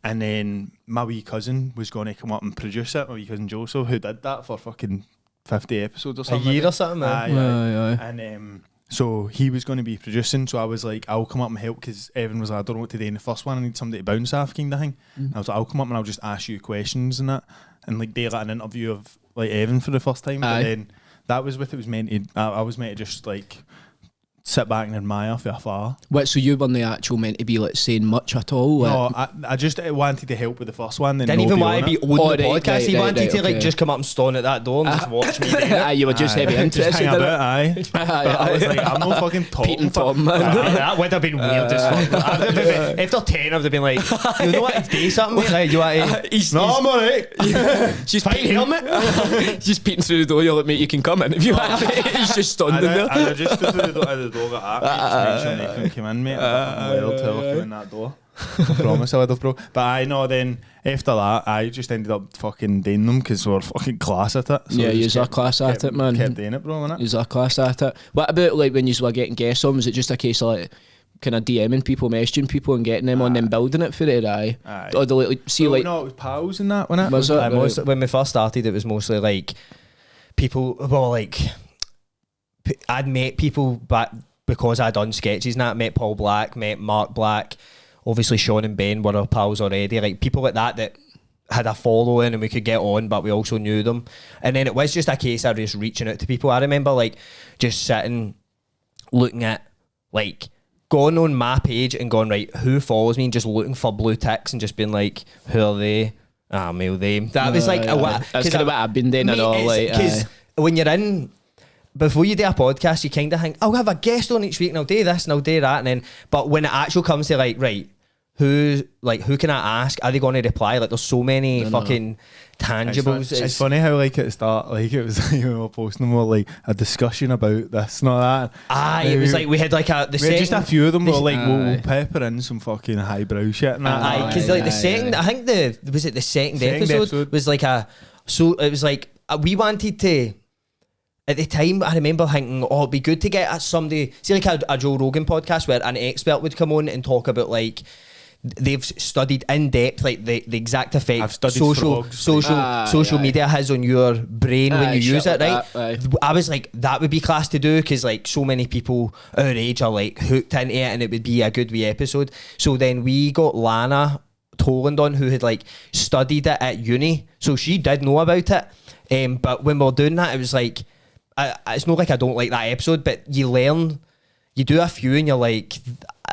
and then my wee cousin was going to come up and produce it, my wee cousin Joseph, who did that for fucking 50 episodes or A something. year or something, man. Aye. Aye. And so he was going to be producing, so I was like, I'll come up and help, because Evan was like, I don't know what to do in the first one, I need somebody to bounce off, kind of thing. And I was like, I'll come up and I'll just ask you questions and that, and like do like an interview of like Evan for the first time. Aye. But then that was with, it was meant to, I was meant to just like sit back and admire from afar. What, so you weren't the actual meant to be like saying much at all? No, I just wanted to help with the first one. Didn't even want to be on the podcast. He wanted to like okay. just come up and stand at that door and just watch me. You were just heavy interested. Just hang about, aye. But I was like, I'm not fucking talking. Tom, man. That would have been weird as fuck. After 10, I would have been like, you know what? Do something, mate. Like, you want to? No, I'm alright. She's Fine helmet. She's peeking through the door. You're like, mate, you can come in if you want. He's just standing there. I just stood through the door at that, mate, just make sure they can come in, mate. I fucking wild till in that door. I promise I would have, bro. But I know then after that, I just ended up fucking doing them because we were fucking class at it. So yeah, you're a class at it, man. Kept doing it, bro, innit? You're a class at it. What about like when you were getting guests on? Was it just a case of like kind of DMing people, messaging people, and getting them on, then building it for it? Aye. Or the like, see, like no, it was pals and that, wasn't it? Was it? Mostly, when we first started, it was mostly like people. Well, like I'd met people back because I'd done sketches and that. Met Paul Black, met Mark Black. Obviously, Sean and Ben were our pals already. Like people like that had a following and we could get on, but we also knew them. And then it was just a case of just reaching out to people. I remember like just sitting, looking at like going on my page and going, right, who follows me, and just looking for blue ticks and just being like, who are they? Mail them. That was like that's kind of what I've been doing and all. Because when you're in. Before you do a podcast, you kind of think, I'll have a guest on each week and I'll do this and I'll do that. And then, but when it actually comes to like, right, who can I ask? Are they going to reply? Like, there's so many fucking tangibles. It's funny how like at the start, like it was like we were posting more like a discussion about this and all that. It was like we had like just a few of them were like we'll pepper in some fucking highbrow shit and that. Because like the second, I think the second episode was like it was like we wanted to. At the time, I remember thinking, it'd be good to get somebody, see like a Joe Rogan podcast where an expert would come on and talk about like, they've studied in depth like the exact effect social media has on your brain when you use it, right? I was like, that would be class to do because like so many people our age are like hooked into it and it would be a good wee episode. So then we got Lana Toland on who had like studied it at uni, so she did know about it. But when we were doing that, it was like, it's not like I don't like that episode, but you learn, you do a few and you're like,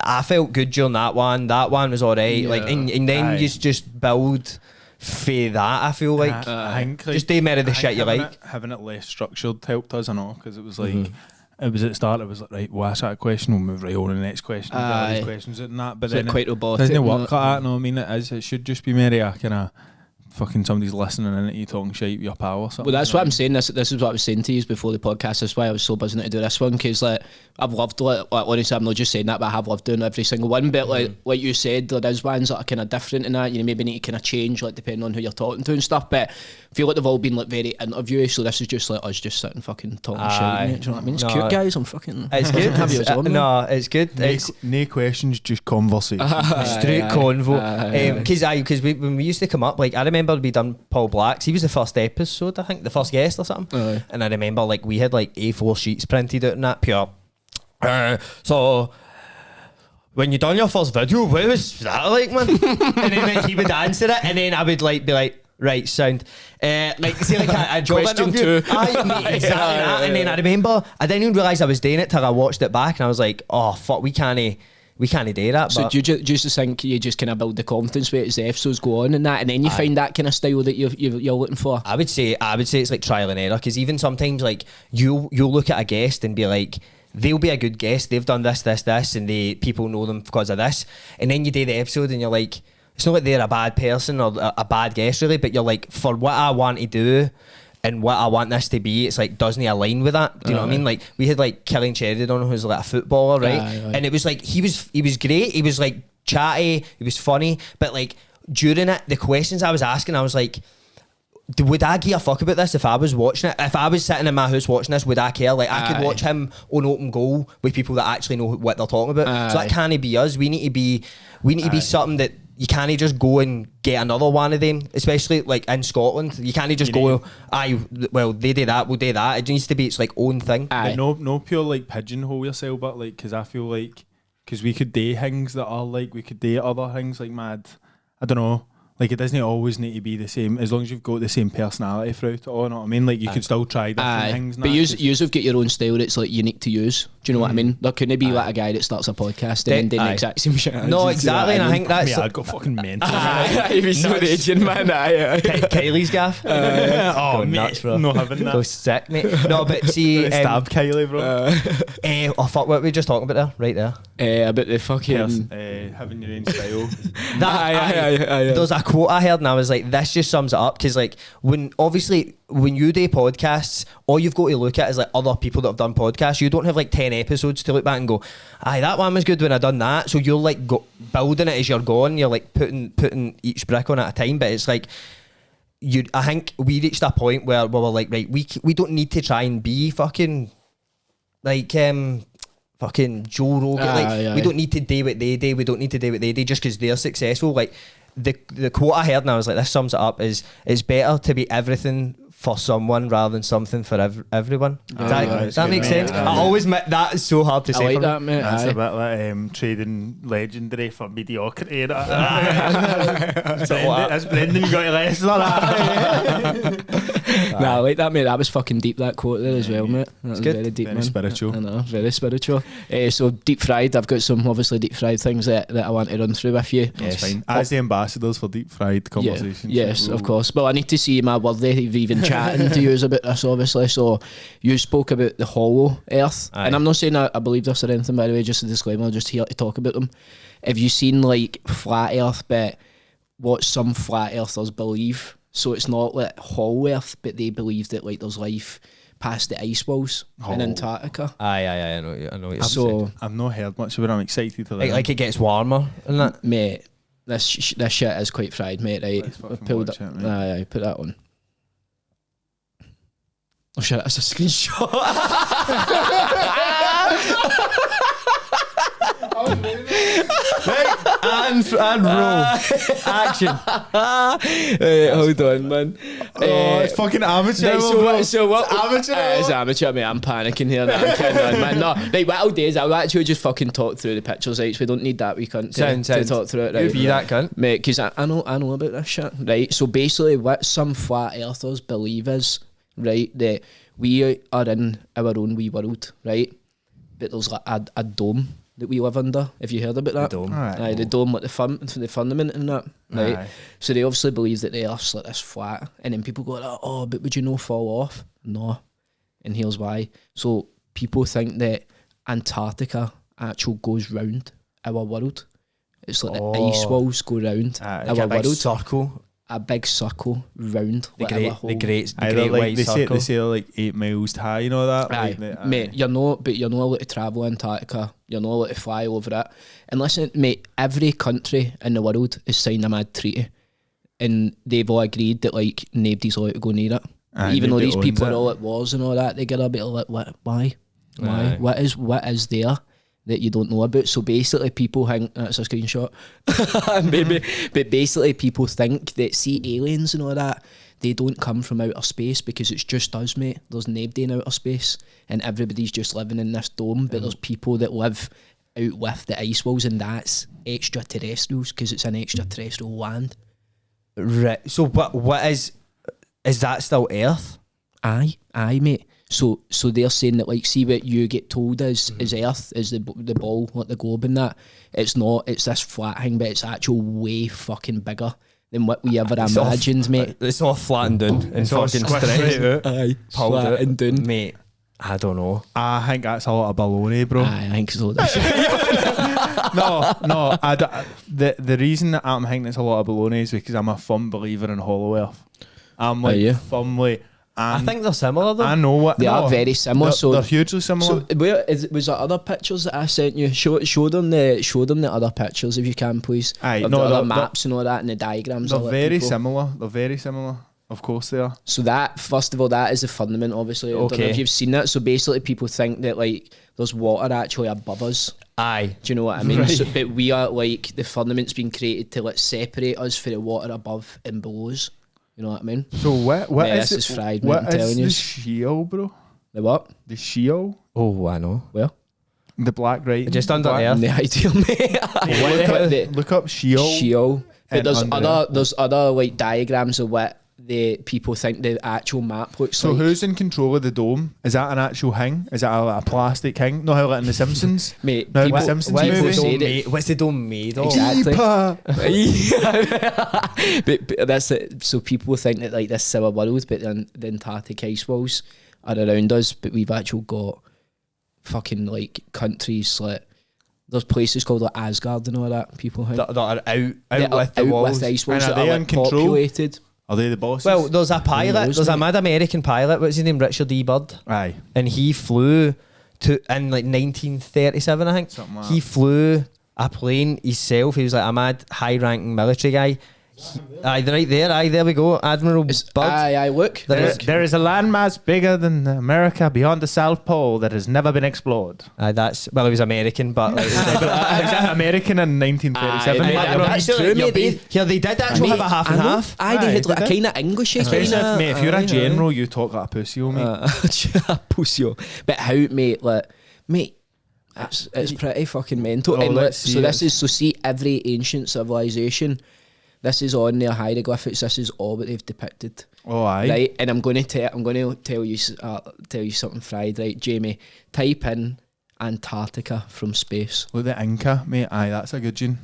I felt good during that one was alright, like and then you just build for that. I feel like I think just do more of the shit you like. Having it less structured helped us, I know, because it was like it was at the start, it was like, right, we'll ask that question, we'll move right on to the next question, all these questions and that, but then quite robotic, doesn't work like that. No, I mean it should just be merry kind of fucking somebody's listening in at you talking shit with your pal or something. Well, that's what I'm saying. This is what I was saying to you before the podcast. That's why I was so buzzing to do this one, because like I've loved like honestly, I'm not just saying that, but I have loved doing every single one. But like you said, there is ones that are kind of different in that. You know, maybe need to kind of change like depending on who you're talking to and stuff. But I feel like they've all been like very interviewy. So this is just like us just sitting fucking talking shit. Do you know what I mean? It's cute, guys. I'm fucking. It's good. It's good. No questions, just conversation. Straight convo. Because when we used to come up, like I remember we done Paul Black's. He was the first episode, I think, the first guest or something. And I remember like we had like A4 sheets printed out and that pure. So when you done your first video, what was that like, man? And then like, he would answer it, and then I would like be like, right, sound. Like see like a job Question interview. two. Exactly that. And then I remember I didn't even realise I was doing it till I watched it back, and I was like, oh fuck, we can't do that. So do you just think you just kind of build the confidence with it as the episodes go on and that, and then you find that kind of style that you're looking for? I would say it's like trial and error, because even sometimes like you'll look at a guest and be like, they'll be a good guest, they've done this, and people know them because of this, and then you do the episode and you're like, it's not like they're a bad person or a bad guest really, but you're like, for what I want to do and what I want this to be, it's like, doesn't he align with that? Do you know what I mean? Like we had like Killing Sheridan, who's like a footballer, right? And it was like he was great. He was like chatty, he was funny, but like during it, the questions I was asking, I was like, would I give a fuck about this if I was watching it? If I was sitting in my house watching this, would I care? Like I could watch him on open goal with people that actually know what they're talking about. So that can't be us. We need to be something that you can't just go and get another one of them, especially like in Scotland. You can't just go, well, they do that, we'll do that. It needs to be its like own thing. But no pure like pigeonhole yourself, but like, because I feel like, because we could do things that are like, we could do other things like mad, I don't know, like it doesn't always need to be the same, as long as you've got the same personality throughout it all, you know what I mean? Like you could still try different things. But you have got your own style that's like unique to use. Do you know what I mean? There couldn't be like a guy that starts a podcast and then doing the exact same shit. No, exactly, and I think that's... I'd go fucking mental. He'd be so raging, man. Kylie's gaff. Oh, nuts, nuts, bro. bro. No having that. Go sick, mate. No, but see... Stab Kylie, bro. oh, fuck, what were we just talking about there? Right there. About the fucking... having your own style. There's a quote I heard and I was like, this just sums it up, because like, when you do podcasts, all you've got to look at is like other people that have done podcasts. You don't have like 10 episodes to look back and go, aye, that one was good when I done that. So you're like building it as you're going. You're like putting each brick on at a time. But it's like, I think we reached a point where we were like, right, we don't need to try and be fucking like fucking Joe Rogan. We don't need to do what they do. We don't need to do what they do just because they're successful. Like the quote I heard and I was like, this sums it up, is it's better to be everything for someone rather than something for everyone. Does that make sense? I always that is so hard to say. I like for that, me. mate. That's a bit like trading legendary for mediocrity. That's Brendan, you got to listen to that. Nah, I like that, mate. That was fucking deep, that quote there as well, mate. That was good. very deep, Very man. spiritual. I know, very spiritual. So deep fried, I've got some obviously deep fried things that I want to run through with you. That's fine. As the ambassadors for deep fried conversations. Yes, of course. Well, I need to see my worthy of even chatting to you about this, obviously. So you spoke about the hollow earth. Aye. And I'm not saying I believe this or anything, by the way, just a disclaimer, just here to talk about them. Have you seen like flat earth, but what some flat earthers believe? So it's not like hollow earth, but they believe that like there's life past the ice walls in Antarctica. Aye, I know what you're So saying. I've not heard much about it. I'm excited to learn. Like it gets warmer and that. mate, this shit is quite fried, mate, right? Let's fucking Pulled watch it, it, mate. aye, put that on. Oh shit, that's a screenshot. and roll. Action. Hold on, man. It's fucking amateur. Right, bro. so what? It's amateur. It's amateur, mate. I'm panicking here. Now. I'm kidding on, man. No, right, what I'll do is I'll actually just fucking talk through the pictures, right? So we don't need that. We can't to talk through it, right? You be that cunt, mate, because I know about this shit, right? So basically, what some flat earthers believe is, right, that we are in our own wee world, right? But there's like a dome that we live under. Have you heard about that? The dome. Aye. The dome, like the fundament and that, right? Aye. So they obviously believe that the earth's like this flat, and then people go, oh, but would you know fall off? No, and here's why. So people think that Antarctica actually goes round our world. It's like the ice walls go round our like a big world. circle. A big circle round The like great Either like white they circle. say they're like 8 miles high, you know that? Aye, Like mate, you're not allowed to travel Antarctica. You're not allowed to fly over it. And listen, mate, every country in the world has signed a mad treaty, and they've all agreed that like nobody's allowed to go near it. Aye, Even though nobody these people owns are it. all at wars and all that, they get a bit like, why? Aye. What is there that you don't know about? So basically, people think that's a screenshot. Maybe, but basically, people think that see aliens and all that, they don't come from outer space because it's just us, mate. There's nobody in outer space, and everybody's just living in this dome. But there's people that live out with the ice walls, and that's extraterrestrials because it's an extraterrestrial land. Right. So what is that still Earth? Aye, mate. So they're saying that like, see what you get told is Earth, is the ball, like the globe and that. It's not. It's this flat thing, but it's actually way fucking bigger than what we ever imagined, mate. It's all flattened down and fucking stretched. Aye, Pulled flat out. and down. Mate, I don't know. I think that's a lot of baloney, bro. Aye, I think so. No. The reason that I'm thinking it's a lot of baloney is because I'm a firm believer in hollow earth. I'm like you? firmly. I think they're similar though. I know what They are very similar. They're hugely similar. So was there other pictures that I sent you? Show them the other pictures if you can, please. Aye, of no, the other they're- maps and all that, and the diagrams. they're of very people. similar. They're very similar. Of course they are. So that, first of all, that is the fundament, obviously. I don't know Okay. if you've seen it. So basically, people think that like there's water actually above us. Aye. Do you know what I mean? Right. So, but we are like, the fundament's been created to like separate us from the water above and below us. You know what I mean? So what Mate, is this it? is fried, mate, What I'm is telling the you. shield, bro? The what? The shield? Oh, I know. Well, The black right? Just under black- there. the ideal, mate. Look up shield. Sheol. But And there's under other there. there's other like diagrams of what the people think the actual map looks So like. who's in control of the dome? Is that an actual thing? Is that a plastic thing? No, how like in The Simpsons? Mate, No, people, the Simpsons people movie? say that. What's the dome made of? Exactly. Yeepa. but that's it. So people think that like this is our world, but then the Antarctic ice walls are around us, but we've actually got fucking like countries like there's places called like Asgard and all that. People think That are out they're with the out walls. with the ice walls And are that are they like in control? populated. Are they the bosses? Well, there's a pilot. knows, There's a mate? mad American pilot. What's his name? Richard E. Byrd. aye. And he flew to in like 1937, I think. Something like He that. flew a plane himself. He was like a mad, high-ranking military guy. Aye, right there. Aye, there we go. Admiral Byrd. Aye, look. There is a landmass bigger than America beyond the South Pole that has never been explored. Aye, that's well, he was American, but like, Is that American in 1937? Aye, Like, aye, bro? that's true, mate. They did actually have a half and half. Aye, they Aye, had like did a they? kind of English Especially kind if, mate, if you're a general, you talk like a pussy, mate. Pussy. But how, mate? Like, mate, it's pretty fucking mental. Oh, And let's so see this it. is see every ancient civilization. This is on their hieroglyphics. This is all what they've depicted. Oh, aye. Right, and I'm going to tell you something fried, right, Jamie? Type in Antarctica from space. Look at the Inca, mate. Aye, that's a good one.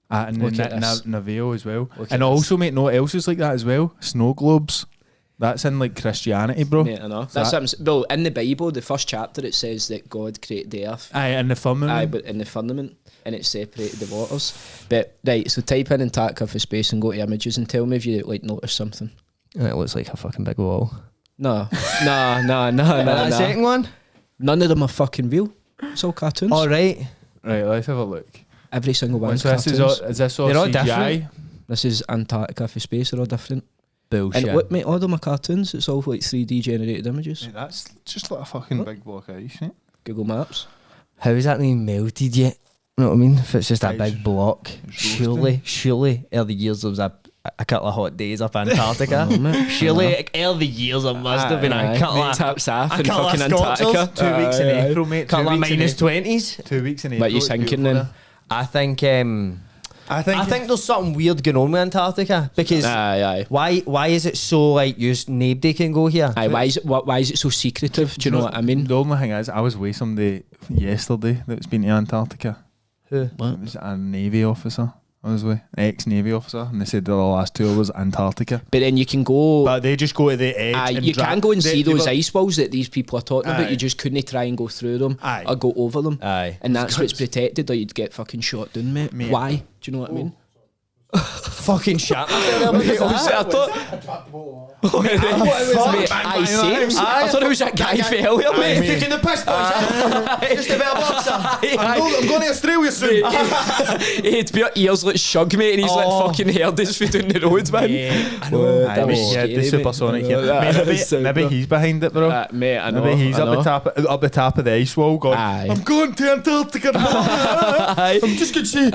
And Look the at this. Navajo as well. Look And at also, mate, no what else is like that as well? Snow globes. That's in like Christianity, bro. Yeah, I know. That's what I'm well, in the Bible, the first chapter, it says that God created the earth. Aye, and the firmament. Aye, but in the firmament, and it separated the waters. But right, so type in Antarctica for space and go to images and tell me if you like notice something. It looks like a fucking big wall. No. The second one. None of them are fucking real. It's all cartoons. All right. Right, let's have a look. Every single one. So this is this all They're all CGI? different. This is Antarctica for space. They're all different. Bullshit. And look, mate, all of them are cartoons. It's all like 3D generated images. Mate, that's just like a fucking big block of ice, mate. Google Maps. How is that even melted yet? You know what I mean? If it's just a It's- big block, it's surely, early years there was a couple of hot days up Antarctica. I know, mate. Surely, early years there must have been a couple of taps off in couple of fucking Scotsers. Antarctica. 2 weeks in Aye. April, mate. couple of 2 weeks in minus April. 20s. 2 weeks in April. What are you it's thinking beautiful then? I think there. I think there's something weird going on with Antarctica because Aye. why is it so like nobody can go here? Aye, why is it so secretive? Do you know what I mean? The only thing is, I was with somebody yesterday that's been to Antarctica. Who? It was a Navy officer. I was with an ex-Navy officer, and they said the last tour was Antarctica. But then you can go. But they just go to the edge. Aye, and you can go and see they those were- ice walls that these people are talking about. Aye. You just couldn't try and go through them Aye. or go over them. Aye. And that's what's protected, or you'd get fucking shot down, mate. Mate. Why? Do you know what I mean? Fucking shit. I thought. Mate, aye, same. I thought it was that guy for earlier, mate. Taking the piss, boys. Just a bit of boxer. I'm going to Australia soon. He had bare ears like Shug, mate, and he's like fucking heard his foot down the road, man. I know. Aye, That was mate, yeah, the scary, supersonic mate. here. That Mate, is so maybe bro. he's behind it, bro. Mate, I know. Maybe he's I know. up the top of the ice wall going, Aye. I'm going to Antarctica. I'm just going to see.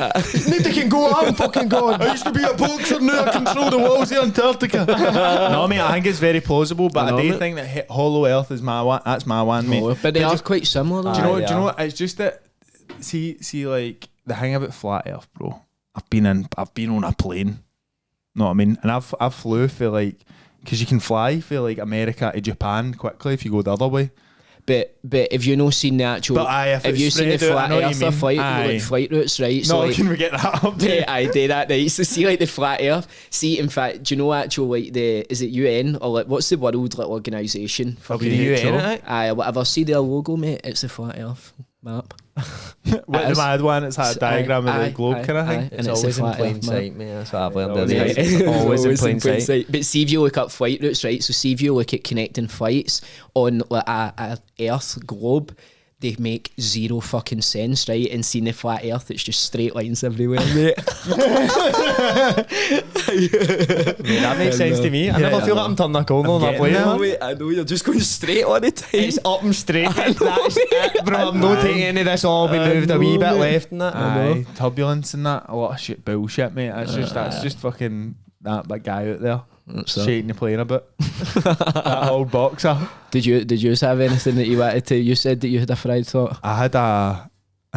Nobody can go. I'm fucking going. I used to be a boxer. Now I control the walls of Antarctica. No, mate, I think it's very plausible, but I know, I do mate. think that Hollow Earth is my one. That's my one, mate. No, but they are Just- quite similar, though. Do you know? Aye, Do they you know are. what? It's just that. See, like the thing about flat Earth, bro. I've been on a plane. Know what I mean? And I've flew for like, because you can fly for like America to Japan quickly if you go the other way. But if you know seen the actual, But aye, if have it's you seen the spread out, I flat know what you earther mean. flight, Aye. like flight routes, right? So No, like, can we get that up? yeah, I do that, right? So see, like the flat Earth. See, in fact, do you know actual like is it UN or like what's the world like organisation? WHO. Aye, whatever. See their logo, mate. It's the flat Earth map. With the is. mad one, it's had a diagram of Aye, the globe aye, kind of thing. aye. It's And it's always a in flat plain Earth sight, mate. That's what I've learned. Always there. in It's always in plain sight. But see if you look up flight routes, right? So see if you look at connecting flights on like a Earth globe, they make zero fucking sense, right? And seeing the flat Earth, it's just straight lines everywhere, mate. That makes sense to me. I never feel like I'm turning a corner on a plane, man. Mate, I know you're just going straight all the time. It's up and straight. That's it, bro. I'm not taking any of this. All we moved a wee bit left and that. Aye, turbulence and that, a lot of shit bullshit, mate. That's just fucking that big guy out there shaking the plane a bit. That old boxer. Did you have anything that you wanted to? You said that you had a fried thought. I had a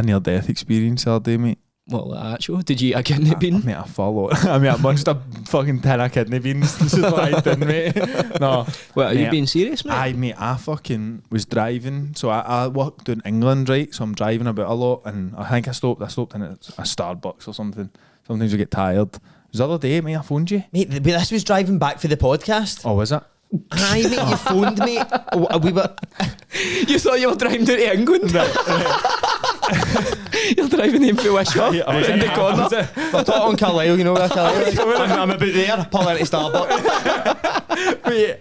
near death experience the other day, mate. What, like actual? Did you eat a kidney bean? Mate, I followed. I mean, I munched a fucking 10 of kidney beans. This is what I did, mate. No. What, are you being serious, mate? I fucking was driving. So I worked in England, right? So I'm driving about a lot, and I think I stopped in a Starbucks or something. Sometimes you get tired. It was the other day, mate, I phoned you. Mate, this was driving back for the podcast. Oh, was it? Aye, mate, you phoned me. We were... You thought you were driving down to England? You're driving in for Wishaw in the corner. We're talking on Carlisle, you know where Carlisle is. I'm about there, pull into Starbucks. Wait,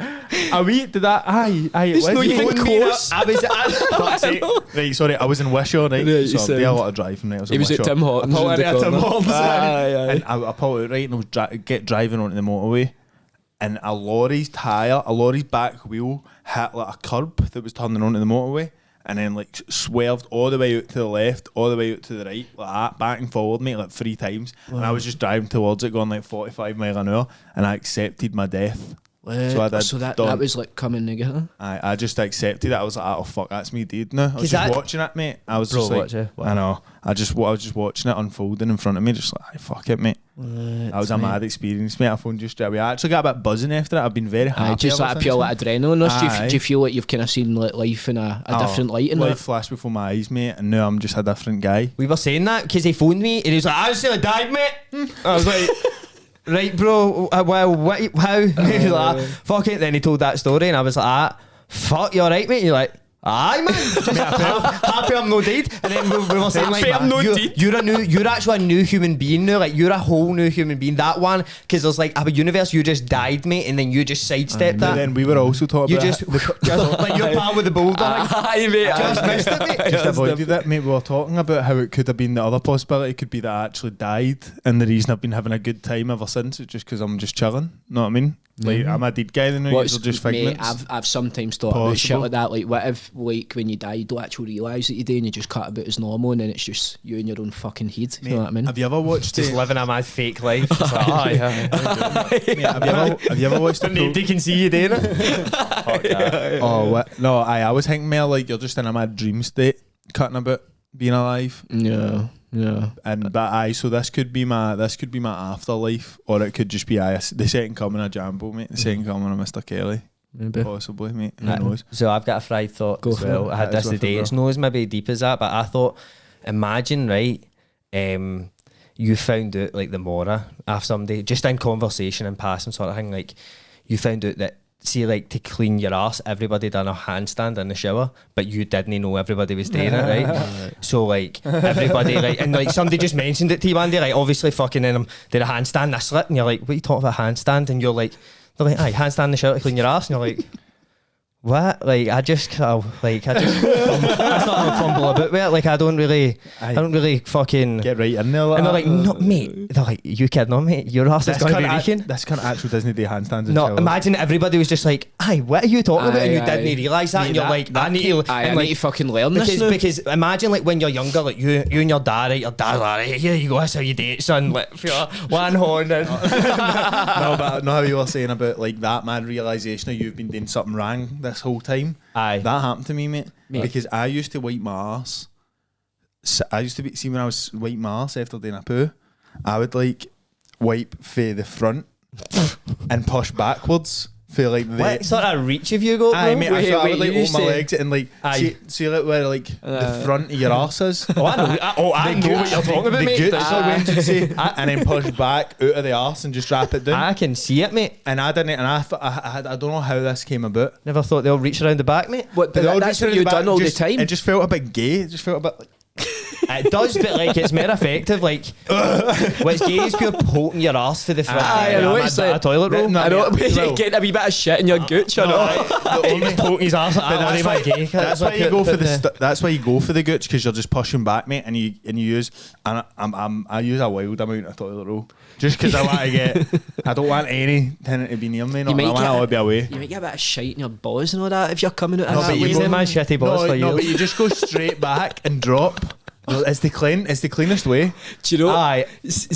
a week did that? Aye. It's not even close. I was fuck's sake. Right, sorry, I was in Wishaw, right? Yeah, so I did a lot of driving, right? He was at Tim Hortons. And I pulled out, right, and I was driving onto the motorway, and a lorry's back wheel hit like a curb that was turning onto the motorway, and then like swerved all the way out to the left, all the way out to the right, like that, back and forward, mate, like 3 times. Wow. And I was just driving towards it, going like 45 miles an hour, and I accepted my death. So I did. So that was like coming together. I just accepted it. I was like, oh fuck, that's me dead now. I was just watching it, mate. I was just like, I know. I was just watching it unfolding in front of me, just like, fuck it, mate. That was a mad experience, mate. I phoned you straight away. I actually got a bit buzzing after it. I've been very happy. Just like a pure like adrenaline. Do you feel like you've kind of seen like life in a different light? In life flashed before my eyes, mate, and now I'm just a different guy. We were saying that because he phoned me and he was like, I just died, mate. I was like, right, bro, well, how? He was like, fuck it. Then he told that story and I was like, fuck, you alright, mate? You're like, aye, man. Just happy I'm no dead. And then we were saying like, you're actually a new human being now. Like, you're a whole new human being. That one, because there's like a universe, you just died, mate, and then you just sidestepped that. And then we were also talking about just like your pal with the bulldog. Aye, mate. Just missed it, mate. Just avoided it, mate. We were talking about how it could have been the other possibility could be that I actually died, and the reason I've been having a good time ever since is just because I'm just chilling. Know what I mean? Like, I'm a dead guy, then you're just figments. Mate, I've sometimes thought about shit like that. Like, what if, like, when you die, you don't actually realise that you do, and you just cut about as normal, and then it's just you in your own fucking head. Mate, you know what I mean? Have you ever watched just living a mad fake life? It's like, have you ever watched the nobody can see you doing it? Oh, what? No, I was thinking more like you're just in a mad dream state, cutting about being alive. Yeah. So this could be my afterlife, or it could just be the second coming of Jambo, mate. The second coming of Mr. Kelly. Maybe. Possibly, mate. Who knows? So I've got a fried thought as well. I had this today. It's not as maybe deep as that, but I thought, imagine, right, you found out like the mora after somebody, just in conversation and passing sort of thing, like you found out that, see, like to clean your ass, everybody done a handstand in the shower, but you didn't know everybody was doing it, right? So like everybody, like, and like somebody just mentioned it to you one day, like obviously fucking then did a handstand, I slipped, and you're like, what are you talking about handstand? And you're like, they're like, aye, handstand in the shower to clean your ass, and you're like, what? Like I just fumble about with it. Like I don't really fucking get right in there. And they're like, no, mate. They're like, you kidding, no, mate? Your ass is going to be reeking. This kind of actual Disney Day handstands. No, imagine everybody was just like, aye, what are you talking about? And you didn't realise that, and you're like, I need to fucking learn this now. Because imagine like when you're younger, like you and your dad, right? Your dad's like, here you go, that's how you date, son. Like, one horn. No, but know how you were saying about like that mad realisation of you've been doing something wrong this whole time. Aye. That happened to me, mate. Because I used to wipe my arse. I used to see when I was wiping my arse after doing a poo, I would like wipe for the front and push backwards for like the. What sort of reach have you got, bro? Aye, mate. I would like open my legs and like see like where like the front of your arse is. Oh, I know. I know what you're talking about, mate. And then push back out of the arse and just wrap it down. I can see it, mate. And I didn't. And I thought I don't know how this came about. Never thought they'll reach around the back, mate. What? That's what you've done all the time. It just felt a bit gay. It just felt a bit like. It does, but like it's more effective. Like what's gay is pure poking your arse for the front. I know it's like a toilet roll. I know you get a wee bit of shit in your gooch. I know. Only poking his arse. That's why you go for the. That's why you go for the gooch, because you're just pushing back, mate, and you use. And I use a wild amount of toilet roll just because I want to get. I don't want anything to be near me. I want it all to be away. You might get a bit of shite in your balls and all that if you're coming out. No, but you my shitty balls for you. No, but you just go straight back and drop. It's the cleanest way. Do you know? Aye.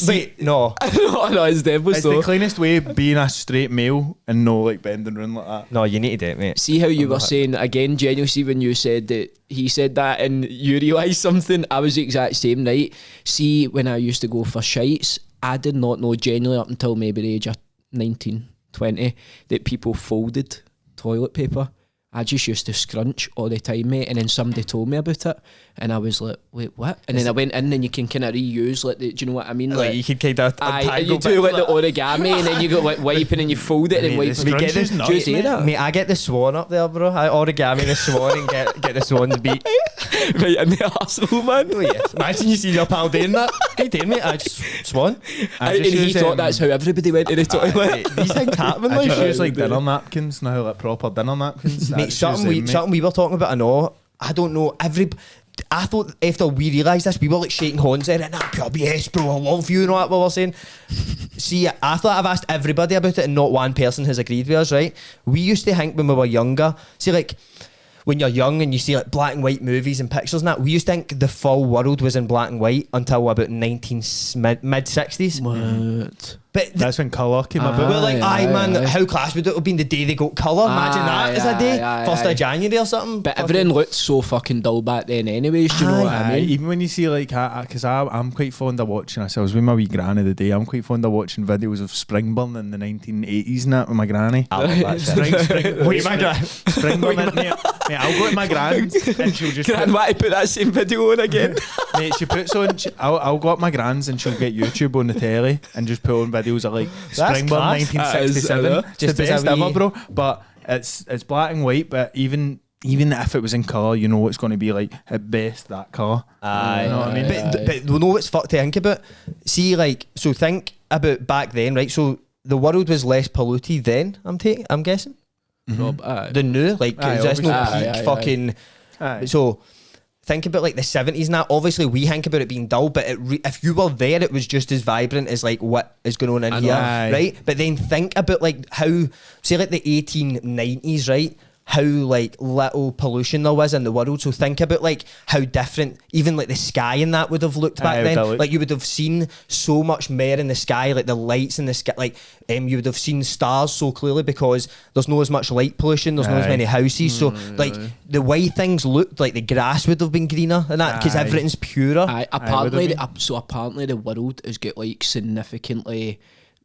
Wait, no. no, it's definitely It's the cleanest way being a straight male and no like bending around like that. No, you need to do it, mate. See how you were saying again, Jenny, see when you said that he said that and you realised something, I was the exact same, right? See, when I used to go for shites, I did not know genuinely up until maybe the age of 19, 20 that people folded toilet paper. I just used to scrunch all the time, mate, and then somebody told me about it and I was like, wait, what? And then I went in and you can kind of reuse like do you know what I mean? Like you can kind of you do like the origami and then you go like wiping and you fold it and then wipe it. Do you say that? Mate, I get the swan up there, bro. I origami the swan and get the swan's beat. Right in the arsehole, man. Oh yes. Imagine you see your pal doing that. Hey, doing mate, I just swan. And he thought that's how everybody went to the toilet. These things happen. I just use like dinner napkins now, like proper dinner napkins. Mate, something we were talking about, I don't know, I thought after we realised this, we were like shaking hands there and yes bro, I love you and all that we were saying. See, I thought I've asked everybody about it and not one person has agreed with us, right? We used to think when we were younger, see like when you're young and you see like black and white movies and pictures and that, we used to think the full world was in black and white until about mid-60s. What? But that's when colour came about. We're like, man, how class would it have been the day they got colour? Imagine that as a day, 1st of January or something. But everything looked so fucking dull back then anyways, do you know what I mean? Even when you see like, because I'm quite fond of watching, I was with my wee granny the day, I'm quite fond of watching videos of Springburn in the 1980s and that with my granny. I love that shit. Wait, my granny. Springburn, mate, I'll go to my gran's and she'll just... Gran, why put that same video on again? Mate, she puts on... I'll go up my gran's and she'll get YouTube on the telly and just put on videos of like Springburn 1967. Just the best ever, bro. But it's black and white, but even if it was in colour, you know it's going to be like at best that colour. Aye. You know what I mean? But you know what's fucked to think about? See, like, so think about back then, right? So the world was less polluted then, I'm guessing. Mm-hmm. The new, like, there's no peak fucking... So... think about like the 70s and that. Obviously we think about it being dull, but if you were there it was just as vibrant as like what is going on in here, right? But then think about like how, say like the 1890s, right? How like little pollution there was in the world. So think about like how different even like the sky and that would have looked back then. Like you would have seen so much more in the sky, like the lights in the sky, like you would have seen stars so clearly because there's not as much light pollution, there's not as many houses. So like the way things looked, like the grass would have been greener and that because everything's purer. Apparently the world has got like significantly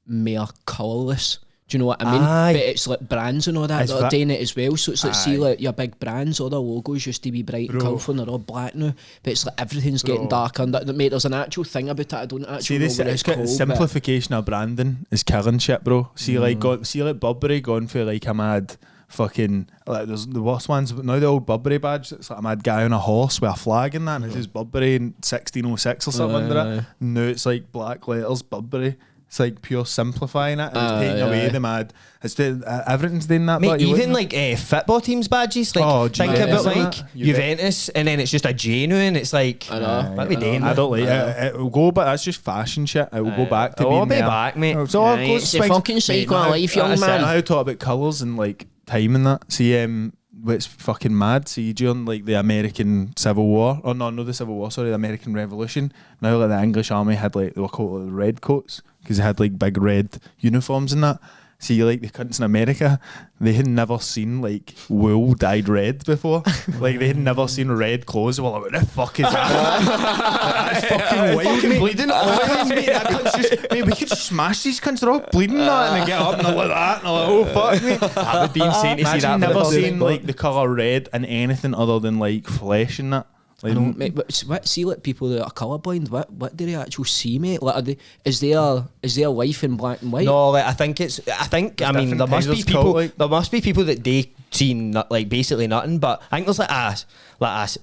more colourless. Do you know what I mean? But it's like brands and all that are doing it as well. So it's like, see, like your big brands, all the logos used to be bright and colourful and they're all black now. But it's like everything's getting darker. And mate, there's an actual thing about it. I don't actually know what it's called. Simplification of branding is killing shit, bro. See, like Burberry going for like a mad fucking, like there's the worst ones, but now the old Burberry badge, it's like a mad guy on a horse with a flag in that, and it says Burberry in 1606 or something under it. Now it's like black letters, Burberry. It's like pure simplifying it and it's taking away the mad. It's everything's doing that. Mate, even like football teams badges. Like think about like Juventus and then it's just a J now and it's like what we doing? I don't like it. It will go, but that's just fashion shit. It will go back to being be back, mate. It's a fucking cycle of life, young man. Now talk about colours and like time and that. See, it's fucking mad. See, during like the American Civil War, or no, not the Civil War, sorry, the American Revolution. Now like the English army had like, they were called the red coats because they had like big red uniforms and that. See, like the cunts in America, they had never seen like wool dyed red before. Like they had never seen red clothes. Well, like, what the fuck is that? That's fucking wild. Fucking bleeding oils, mate. That cunt's just, mate, we could just smash these cunts. They're all bleeding that, and they get up and they're like that, and they're like, oh fuck me. That would be insane to see that. I've never seen like the colour red in anything other than like flesh and that. Like, I know, mate, but see, like people that are colourblind, what do they actually see, mate? Like, is there life in black and white? No, like I mean, there must be people. There must be people that they see like basically nothing. But I think there's like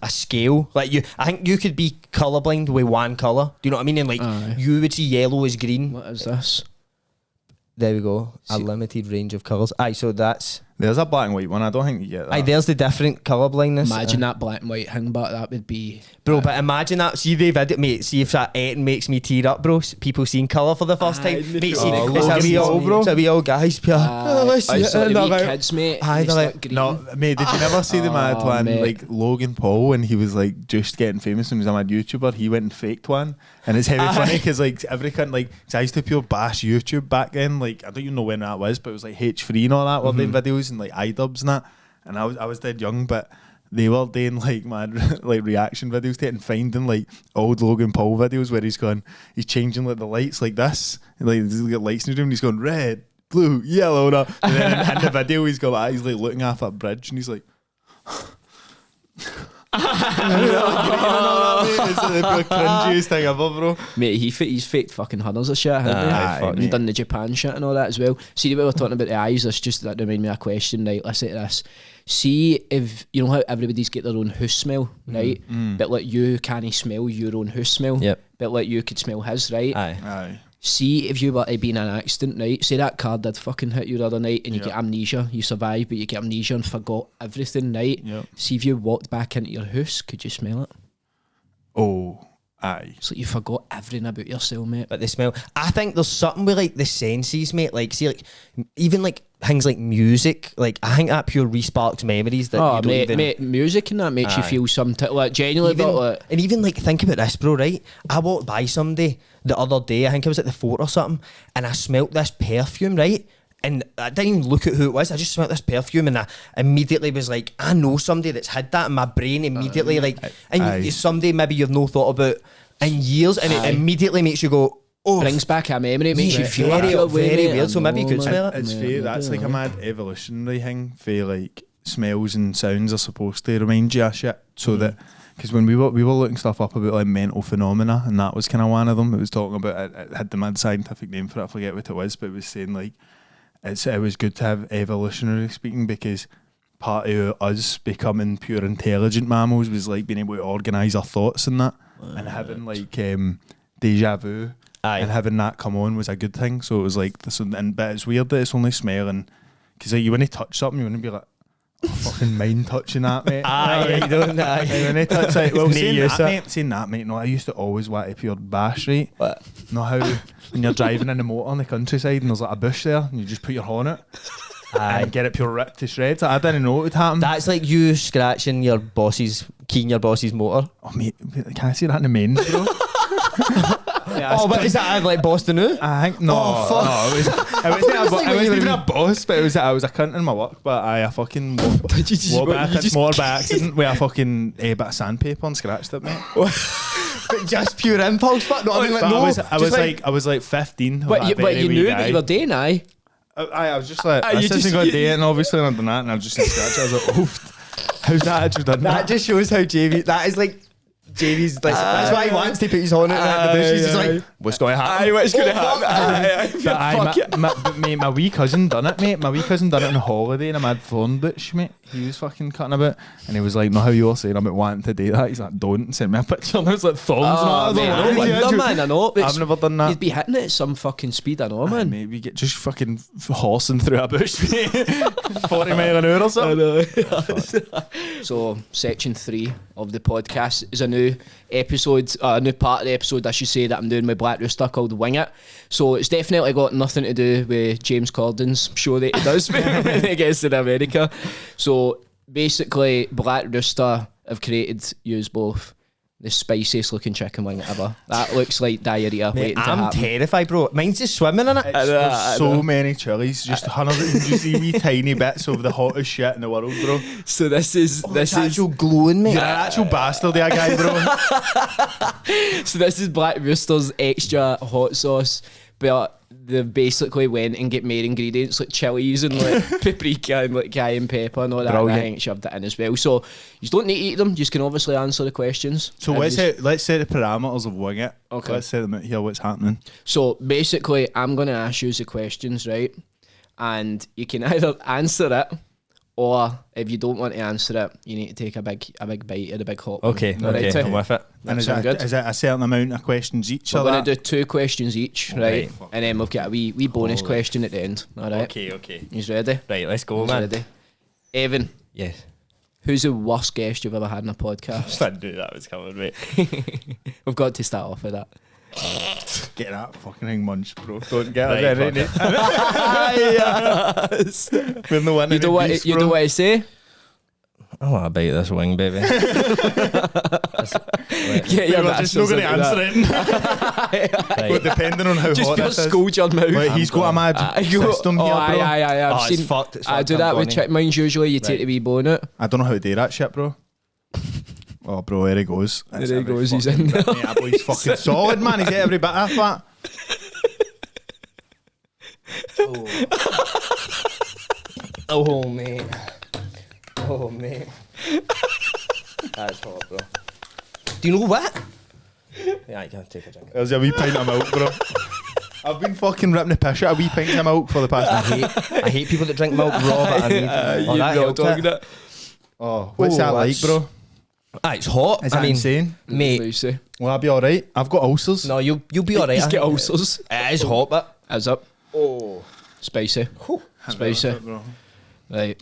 a scale. Like I think you could be colourblind with one colour. Do you know what I mean? And like you would see yellow as green. What is this? There we go. A limited range of colours. So that's There's a black and white one. I don't think you get that. Aye, there's the different colour blindness. Imagine that black and white thing, but that would be... Bro, but imagine that. See the video, mate. See if that editing makes me tear up, bro. People seeing colour for the first time. Mate, see it's how we all, bro. It's how we all guys. Let's see it. The wee kids, mate. Aye, they're like... No, mate, did you never see the mad one? Mate. Like Logan Paul, when he was like just getting famous and he was a mad YouTuber, he went and faked one. And it's heavy funny because like every cunt, like, cause I used to pure bash YouTube back then. Like, I don't even know when that was, but it was like H3 and all that were doing videos and like iDubbbz and that. And I was dead young, but they were doing like mad like reaction videos to it and finding like old Logan Paul videos where he's changing like the lights like this. And, like he's got lights in his room and he's going red, blue, yellow, and then in the video he's got like, he's like looking off that bridge and he's like it's the cringiest thing ever, bro. Mate, he's faked fucking hundreds of shit, hasn't he? He's done the Japan shit and all that as well. See, we were talking about the eyes, that reminded me of a question, right? Listen to this. See if, you know how everybody's get their own house smell, right? But like you can't smell your own house smell. Yep. But like you could smell his, right? Aye. See if you were to be in an accident, right? Say that car did fucking hit you the other night and you get amnesia. You survive, but you get amnesia and forgot everything, right? Yep. See if you walked back into your house, could you smell it? Oh, aye. It's like you forgot everything about yourself, mate. But they smell. I think there's something with like the senses, mate. Like, see, like even like things like music. Like, I think that pure re-sparks memories that you don't even... mate, music and that makes you feel something like genuinely. Even, like, and even like think about this, bro. Right? I walked by somebody the other day. I think I was at the fort or something, and I smelt this perfume, right? And I didn't even look at who it was. I just smelled this perfume, and I immediately was like, I know somebody that's had that. And my brain immediately it's somebody maybe you've no thought about in years, and it immediately makes you go, oh, brings back a memory, makes you feel very weird. So maybe you could smell it. It's fair. That's like a mad evolutionary thing. For like smells and sounds are supposed to remind you of shit. So that because when we were looking stuff up about like mental phenomena, and that was kind of one of them. It was talking about it had the mad scientific name for it. I forget what it was, but it was saying like it was good to have evolutionary speaking because part of us becoming pure intelligent mammals was like being able to organise our thoughts and that, and having like deja vu. Aye. And having that come on was a good thing. So it was like this, but it's weird that it's only smelling because like, you want to touch something, you want to be like, oh, fucking mind touching that, mate. Aye, you don't. Aye. And when they touch it, well, saying that, mate. No, I used to always want to pure bash, right? What? Know how when you're driving in the motor on the countryside and there's like a bush there, and you just put your horn out and get it pure ripped to shreds. I didn't know what would happen. That's like you scratching your boss's motor. Oh, mate, can I see that in the mains, bro? Yeah, but is that like Boston now? I think no. Oh, fuck. No, it wasn't even a boss, but I was a cunt in my work. But I fucking walked back at more by accident with a fucking bit of sandpaper and scratched it, mate. But just pure impulse, but no, I mean, like, no. I was like 15. But you knew what you were doing, aye. I was just like, this isn't going to do it, and obviously I've done that, and I was just scratched. I was like, oof, how's that actually done that? That just shows how Jamie. That is like. Jamie's like, that's why he wants to put his horn out in the bush. He's just like, what's going to happen? What's going to happen? My wee cousin done it, mate. My wee cousin done it on holiday in a mad thorn bush, mate. He was fucking cutting about, and he was like, "No, how you were saying about wanting to do that?" He's like, "Don't," and sent me a picture, and it was like thorns. Man, I know. I've never done that. You'd be hitting it at some fucking speed, I know, man. Maybe get just fucking horsing through a bush, 40 mile an hour or something. So, section 3 of the podcast is a new episode, a new part of the episode, I should say, that I'm doing with Black Rooster called Wing It. So it's definitely got nothing to do with James Corden's show that he does when he gets to America. So basically, Black Rooster have created yous both the spiciest looking chicken wing ever. That looks like diarrhea waiting to happen. I'm terrified, bro. Mine's just swimming in it. There's so many chilies, just hundreds, just wee tiny bits of the hottest shit in the world, bro. So this is actual glowing, mate. You're an actual bastard, that guy, bro. So this is Black Rooster's extra hot sauce, but they basically went and get more ingredients like chilies and like paprika and like cayenne pepper and all that. And I think shoved it in as well. So you don't need to eat them. You can obviously answer the questions. So let's set the parameters of Wing It. Okay. Let's set them out here. What's happening? So basically, I'm gonna ask you the questions, right? And you can either answer it, or if you don't want to answer it, you need to take a big bite of the big hot. Okay. One. Okay. I'm with it. And is sound good. it a certain amount of questions each? We're or going to that? do 2 questions each, right? And then we've got a wee bonus question at the end. All right. Okay. He's ready. Right, let's go, He's man. ready. Evan, Yes. who's the worst guest you've ever had on a podcast? I knew that was coming, mate. We've got to start off with that. Get that fucking thing munched, bro. Don't get Right, it in it. Yes. We're the one You don't want to say? I want to bite this wing, baby. Yeah, We're just not going to answer it. But depending on how Just hot pure this is. scold your mouth. Like, he's got a mad system here, bro. I've Oh, seen. it's fucked. I do that with chick minds usually. You take the wee bone out. I don't know how to do that shit, bro. Oh, bro, there he goes. There he goes, he's in there. Mate, that boy's fucking solid, man. He's got every bit of that. Oh, mate. Oh, mate. That's hot, bro. Do you know what? Yeah, I can take a drink. There's a wee pint of milk, bro. I've been fucking ripping the piss out of a wee pint of milk for the past. I hate people that drink milk raw, but I need. That helped it. Oh, what's that like, bro? It's hot. Is that insane? Mate. Will I be alright? I've got ulcers. No, you'll be alright. He's got ulcers. It is hot, but As up. Oh, spicy. Spicy. Bro. Right.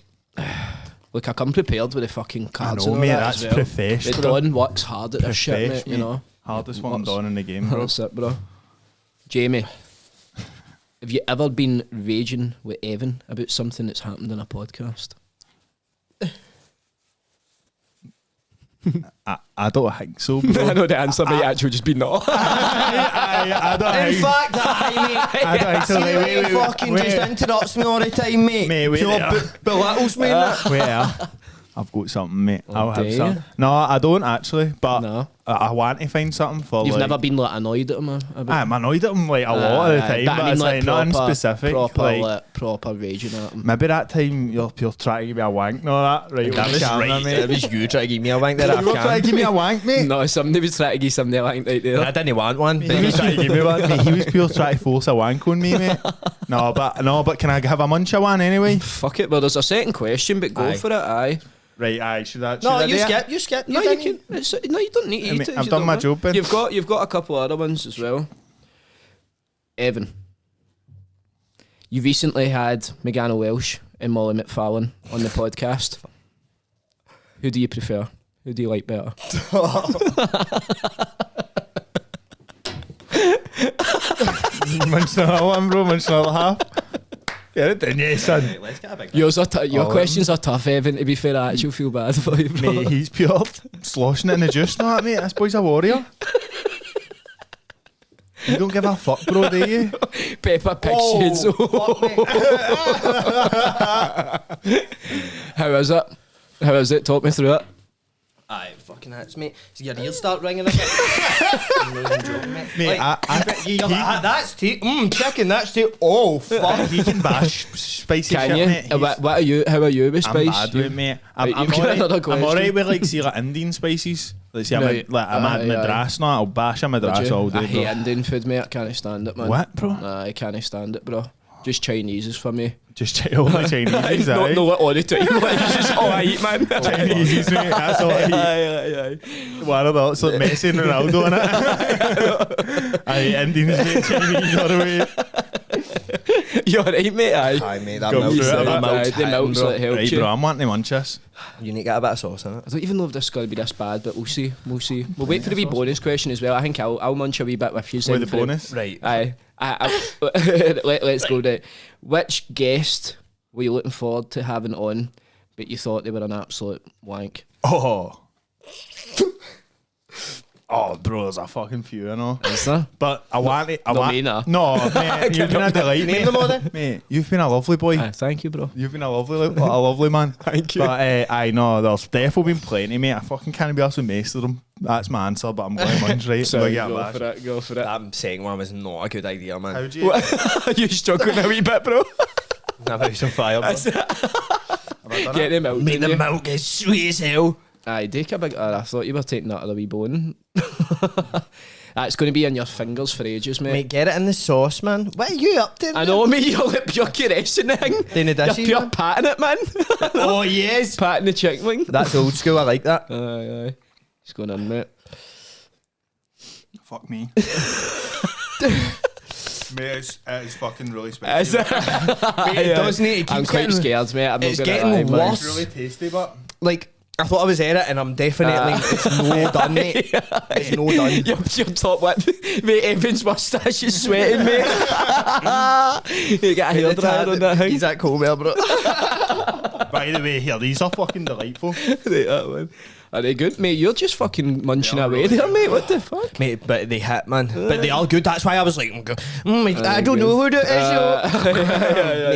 Look, I come prepared with the fucking I cards. know, and all mate. that That's as well. professional. The Don works hard at this shit, mate. You know. Hardest one done in the game, bro. That's it, bro. Jamie, have you ever been raging with Evan about something that's happened in a podcast? I don't think so, bro. I know the answer, but actually just be not. I don't in think. fact, mate. I don't think so. He fucking just interrupts me all the time, mate. Mate, wait Pure there. belittles me. in that. Wait, I've got something, mate. I'll do have you? some. No, I don't actually, but No. I want to find something for. You've like, never been like annoyed at him about I'm annoyed at him like a lot of the time, but it's like nothing specific. proper raging at him. Maybe that time you're trying to give me a wank and all that, right? That on was the camera, right. mate. It was you trying to give me a wank there. You were trying to give me a wank, mate. No, somebody was trying to give somebody a line right there. I didn't want one. But He he was was trying to give me one. Mate, he was pure trying to force a wank on me, mate. No, but can I have a munch of one anyway? Fuck it, well there's a second question, but go Aye. for it, aye. Right, aye, should I? No, should I you do it? skip. You skip. No, you can. No, you don't need to. I mean, eat it if I've you done don't my want. job, Ben. You've got a couple of other ones as well. Evan, you recently had Megana Welsh and Molly McFarlane on the podcast. Who do you prefer? Who do you like better? Munch another one, bro. Munch another half. Get it done, yeah, son. Let's get a big. Your questions are tough, Evan. To be fair, I actually feel bad for you, bro. Mate, he's pure sloshing it in the juice, no, mate. This boy's a warrior. You don't give a fuck, bro, do you? Pepper Pig shades. How is it? How is it? Talk me through it. Aye, fucking hats, mate. So your ears start ringing a bit. Amazing joke, mate. Mate, That's tea. Chicken, that's tea. Oh, fuck. he can bash spicy Can shit, you? mate. What are you? How are you with I'm spice? bad with it, mate. I'm Right, you've got another alright. I'm question. alright with like see like Indian spices. Like see, Right. I'm at Aye, Madras now. I'll bash a Madras all I day, hate bro. Indian food, mate. I can't stand it, man. What, bro? Nah, I can't stand it, bro. Just Chinese is for me. Just only Chinese, aye. No, all the time. Like, it's just all I eat, man. Chinese, mate. That's all I eat. Aye. One of those like Messi and Ronaldo in it. Aye, Indians, mate. Chinese all the way. You're right, mate. Aye. Aye, mate, that Go milk's through it, that man. milk's The hitting, milk's bro. like helped Right, you. bro, I'm wanting to munch this. You need to get a bit of sauce in it. I don't even know if this is going to be this bad, but we'll see. We'll see. We'll wait for the wee bonus question as well. I think I'll munch a wee bit with you. With the bonus? Right. Aye. Let's go there. Which guest were you looking forward to having on, but you thought they were an absolute wank? Oh. Oh, bro, there's a fucking few, I know. Is there? But I want it. Not me, nah. No, mate, you've been a delight, Name mate. them all then. Mate, you've been a lovely boy. Aye, thank you, bro. You've been a lovely man. Thank you. But I know there's definitely been plenty, mate. I fucking can't be asked to master them. That's my answer, but I'm going to munch right. So We'll get a go bash. for it. Go for it. That second one was not a good idea, man. How'd you? You struggling a wee bit, bro? I've had some fire, bro. Get them out. Mate, the milk is sweet as hell. Aye, take a big. I thought you were taking that other wee bone. That's going to be in your fingers for ages, mate. Mate, get it in the sauce, man. What are you up to? I know, mate. You're caressing the thing. Doing the dishes, You're pure man? patting it, man. Oh, yes. Patting the chicken wing. That's old school. I like that. Aye. It's going on, mate. Fuck me. Mate, it's fucking really spicy. It does need to keep I'm quite scared, mate. I'm it's not gonna getting lie, man. worse. It's really tasty, but Like, I thought I was at it, and I'm definitely it's no done, mate. It's no done. Your top lip, mate. Evan's moustache is sweating, mate. You got a hairdryer on that thing. He's that cool, bro. by the way, here these are fucking delightful. Are they good, mate? You're just fucking munching away there, mate. What the fuck? Mate, but they hit, man. But they are good. That's why I was like, I don't know who it is.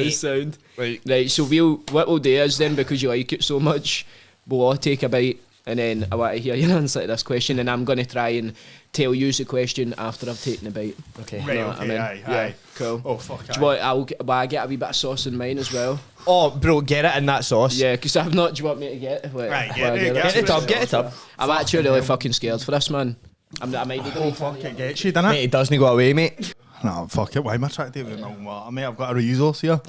Nice sound. Right, so what we'll do is then, because you like it so much, we'll all take a bite, and then I want to hear your answer to this question, and I'm going to try and tell you the question after I've taken a bite. Okay. Right, Know what okay, I mean? aye. Cool. Oh, fuck, Do you want, I get a wee bit of sauce in mine as well. Oh, bro, get it in that sauce. Yeah, because I've not. Do you want me to get it? Wait, Right, will I Get it up, get it up. I'm actually really fucking scared for this, man. I might be Oh, fuck, it gets you, doesn't Mate, it? it doesn't go away, mate. No, fuck it. Why am I trying to do it with my own water, mate? I've got a resource here.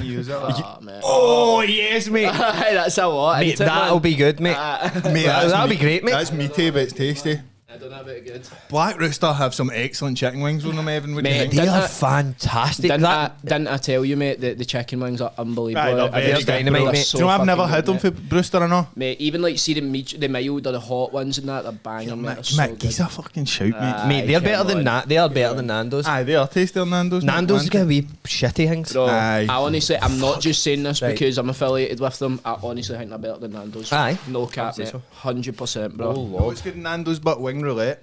Use it. Mate. Oh, yes, mate. That's a lot. Mate, that'll be good, mate. Mate, that'll be great, mate. That's meaty, but it's tasty. I don't know about it good. Black Rooster have some excellent chicken wings on them, Evan. What do you Mate, think? They Didn't are I- fantastic. Didn't I tell you, mate, that the chicken wings are unbelievable? Aye, they're I've very just good, dynamite, bro. mate. Do you know I've never had them for Brewster or no? Mate, even like see the mild or the hot ones and that, they're banging, mate. They're so Mate, give good. a fucking shout, mate. Mate, they're Aye, better than come that. on. They are better than Nando's. Aye, they are tastier than Nando's. mate. Nando's get wee shitty things. Bro, Aye. I honestly, I'm not just saying this Right. because I'm affiliated with them. I honestly think they're better than Nando's. Aye. No cap, say mate. so. 100%, bro. Oh, it's good in Nando's, but wing roulette.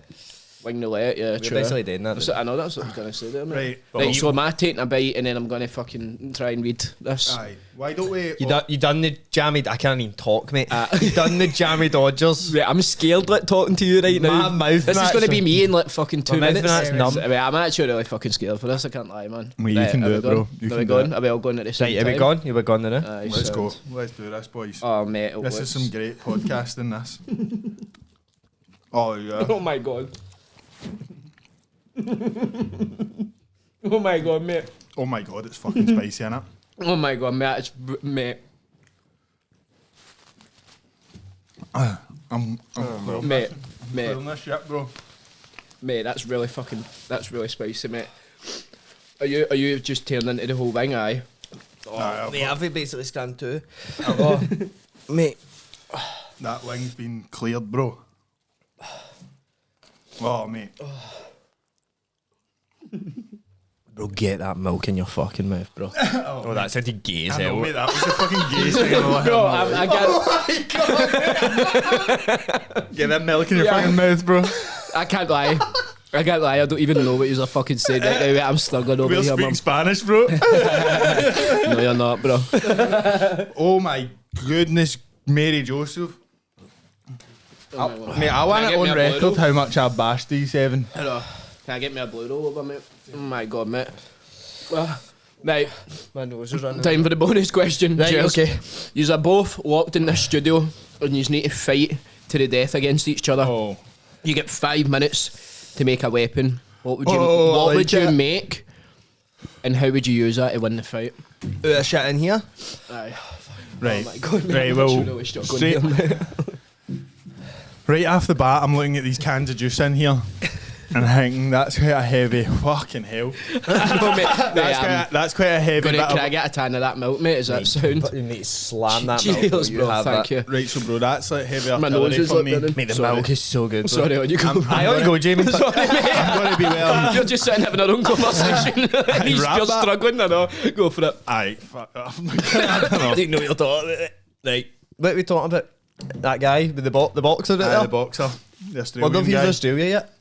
Wing roulette, yeah, true. basically doing that. So, I know that's what I was going to say there, mate. Right. Right, so am I taking a bite and then I'm going to fucking try and read this? Aye. Why don't we? You done the jammy. I can't even talk, mate. You done the jammy Dodgers. Right, I'm scared like talking to you right now. My mouth This is going to be me in like fucking 2 My mouth minutes. that's numb. I mean, I'm actually really fucking scared for this. I can't lie, man. Well, you can do are we it, bro. going? You Are can we do going? it. Are we all going at the same Right, time? are we gone? You were gone now. Aye, Let's go. sound. Let's do this, boys. Oh, mate. it This is works. some great podcasting. This. Oh yeah. Oh my god. Oh my god, mate. Oh my god, it's fucking spicy, innit? Oh my god, mate. It's mate. I'm Mate. Mate. feeling this shit, bro. Mate, that's really spicy, mate. Are you just turning into the whole thing, aye? Aye, Mate, I've basically scanned too. Oh, mate. that wing's been cleared, bro. Oh, mate. Bro, get that milk in your fucking mouth, bro. Oh, that sounded gay as I know, hell. mate, that was the fucking gayest thing I've ever heard. Bro, I can't. Get that milk in your Yeah. fucking mouth, bro. I can't lie. I don't even know what you're fucking saying right now, mate. I'm struggling over We'll here, speak man. Spanish, bro. No, you're not, bro. Oh my goodness, Mary Joseph. Mate, I want Can I it get me on a record Blue how much I bashed these, Evan. Hello. Can I get me a blue roll over, mate? Oh my god, mate. Right, My nose is running. time for the bonus question. Right, Cheers. okay. Yous are both locked in this studio and yous need to fight to the death against each other. Oh. You get 5 minutes to make a weapon. What would you Oh, I what like would you it. make and how would you use that to win the fight? Shit in here. Aye. Right. Oh my god, mate. Right, I'm well, actually really struggling straight- here, mate. Right off the bat, I'm looking at these cans of juice in here and thinking that's quite a heavy fucking hell. No, mate, That's quite a heavy bit can of- I get a tan of that milk, mate? Is that sound? But you need to slam that milk. Cheers, You bro. have Thank that. you. Right, so bro, that's like heavy My artillery nose is for like me. running. Mate, the Sorry. milk is so good. Bro. Sorry, on you go. I want to go, Jamie. Sorry, mate. I'm going to be well. You're just sitting having our own conversation. He's wrap just that. struggling, I know. Go for it. Aye, fuck off. I don't know. Didn't know what you're talking about. Right. What are we talking about? That guy with the boxer right Aye, there? the boxer. The Australian Wonder if he's guy. Australia yet.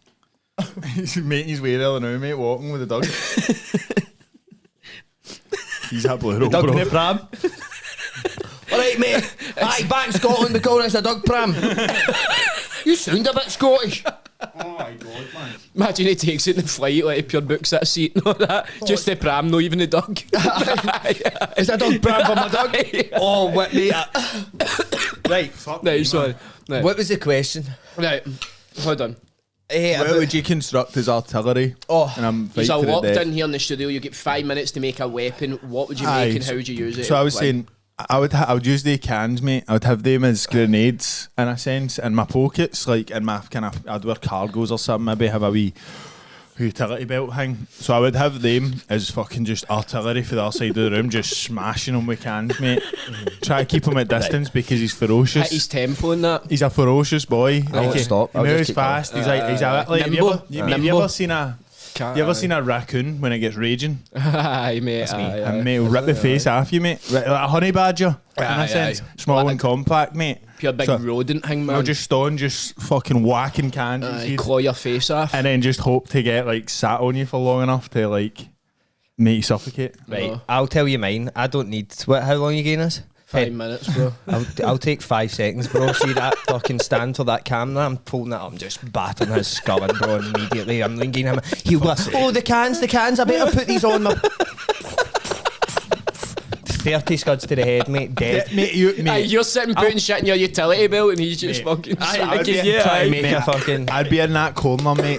He's making his way there now, mate, walking with the dog. He's that blue roll, Dug bro. Pram. Alright, mate. Aye, back in Scotland, we call this a Dug Pram. You sound a bit Scottish. Oh my god, man. Imagine he takes it in the flight, like pure books that seat and all that. Just the pram, not even the dog. Is a Dug Pram for my dog? Oh, what, mate? Right. Fuck me, Right, sorry. Right. What was the question? Right, hold on. Hey, What would you construct as artillery? Oh, And I'm He's fighting to the locked death. in here in the studio. You get 5 minutes to make a weapon. What would you Aye, make and how would you use it? So I was Like, saying, I would use the cans, mate. I would have them as grenades in a sense in my pockets, like in my kind of. I'd wear cargos or something. Maybe have a wee utility belt thing. So I would have them as fucking just artillery for the other side of the room, just smashing them with cans, mate. Try to keep him at distance because he's ferocious. Hit his tempo and that. He's a ferocious boy. I won't stop. He moves fast. He's a like. Have you ever seen a? You ever seen a raccoon when it gets raging? Aye, mate. And mate, will rip the face off you, mate. Like a honey badger, in a sense. Small and compact, mate. Pure big rodent thing, man. I'll just stand, just fucking whacking cans. Claw your face off. And then just hope to get like sat on you for long enough to like make you suffocate. Right, I'll tell you mine. I don't need. How long you giving us? 5 minutes, bro. I'll take 5 seconds, bro. See that fucking stand for that camera? I'm pulling it up. I'm just battering his skull in, bro, immediately. I'm linking him. He'll go, oh, the cans. I better put these on my... 30 scuds to the head, mate. Dead. Mate, you're sitting putting shit in your utility belt and he's just fucking smacking you. Try to make a fucking... I'd be in that corner, mate.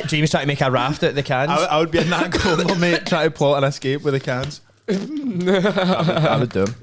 James trying to make a raft out of the cans. I would be in that corner, mate, trying to plot an escape with the cans. I would do him.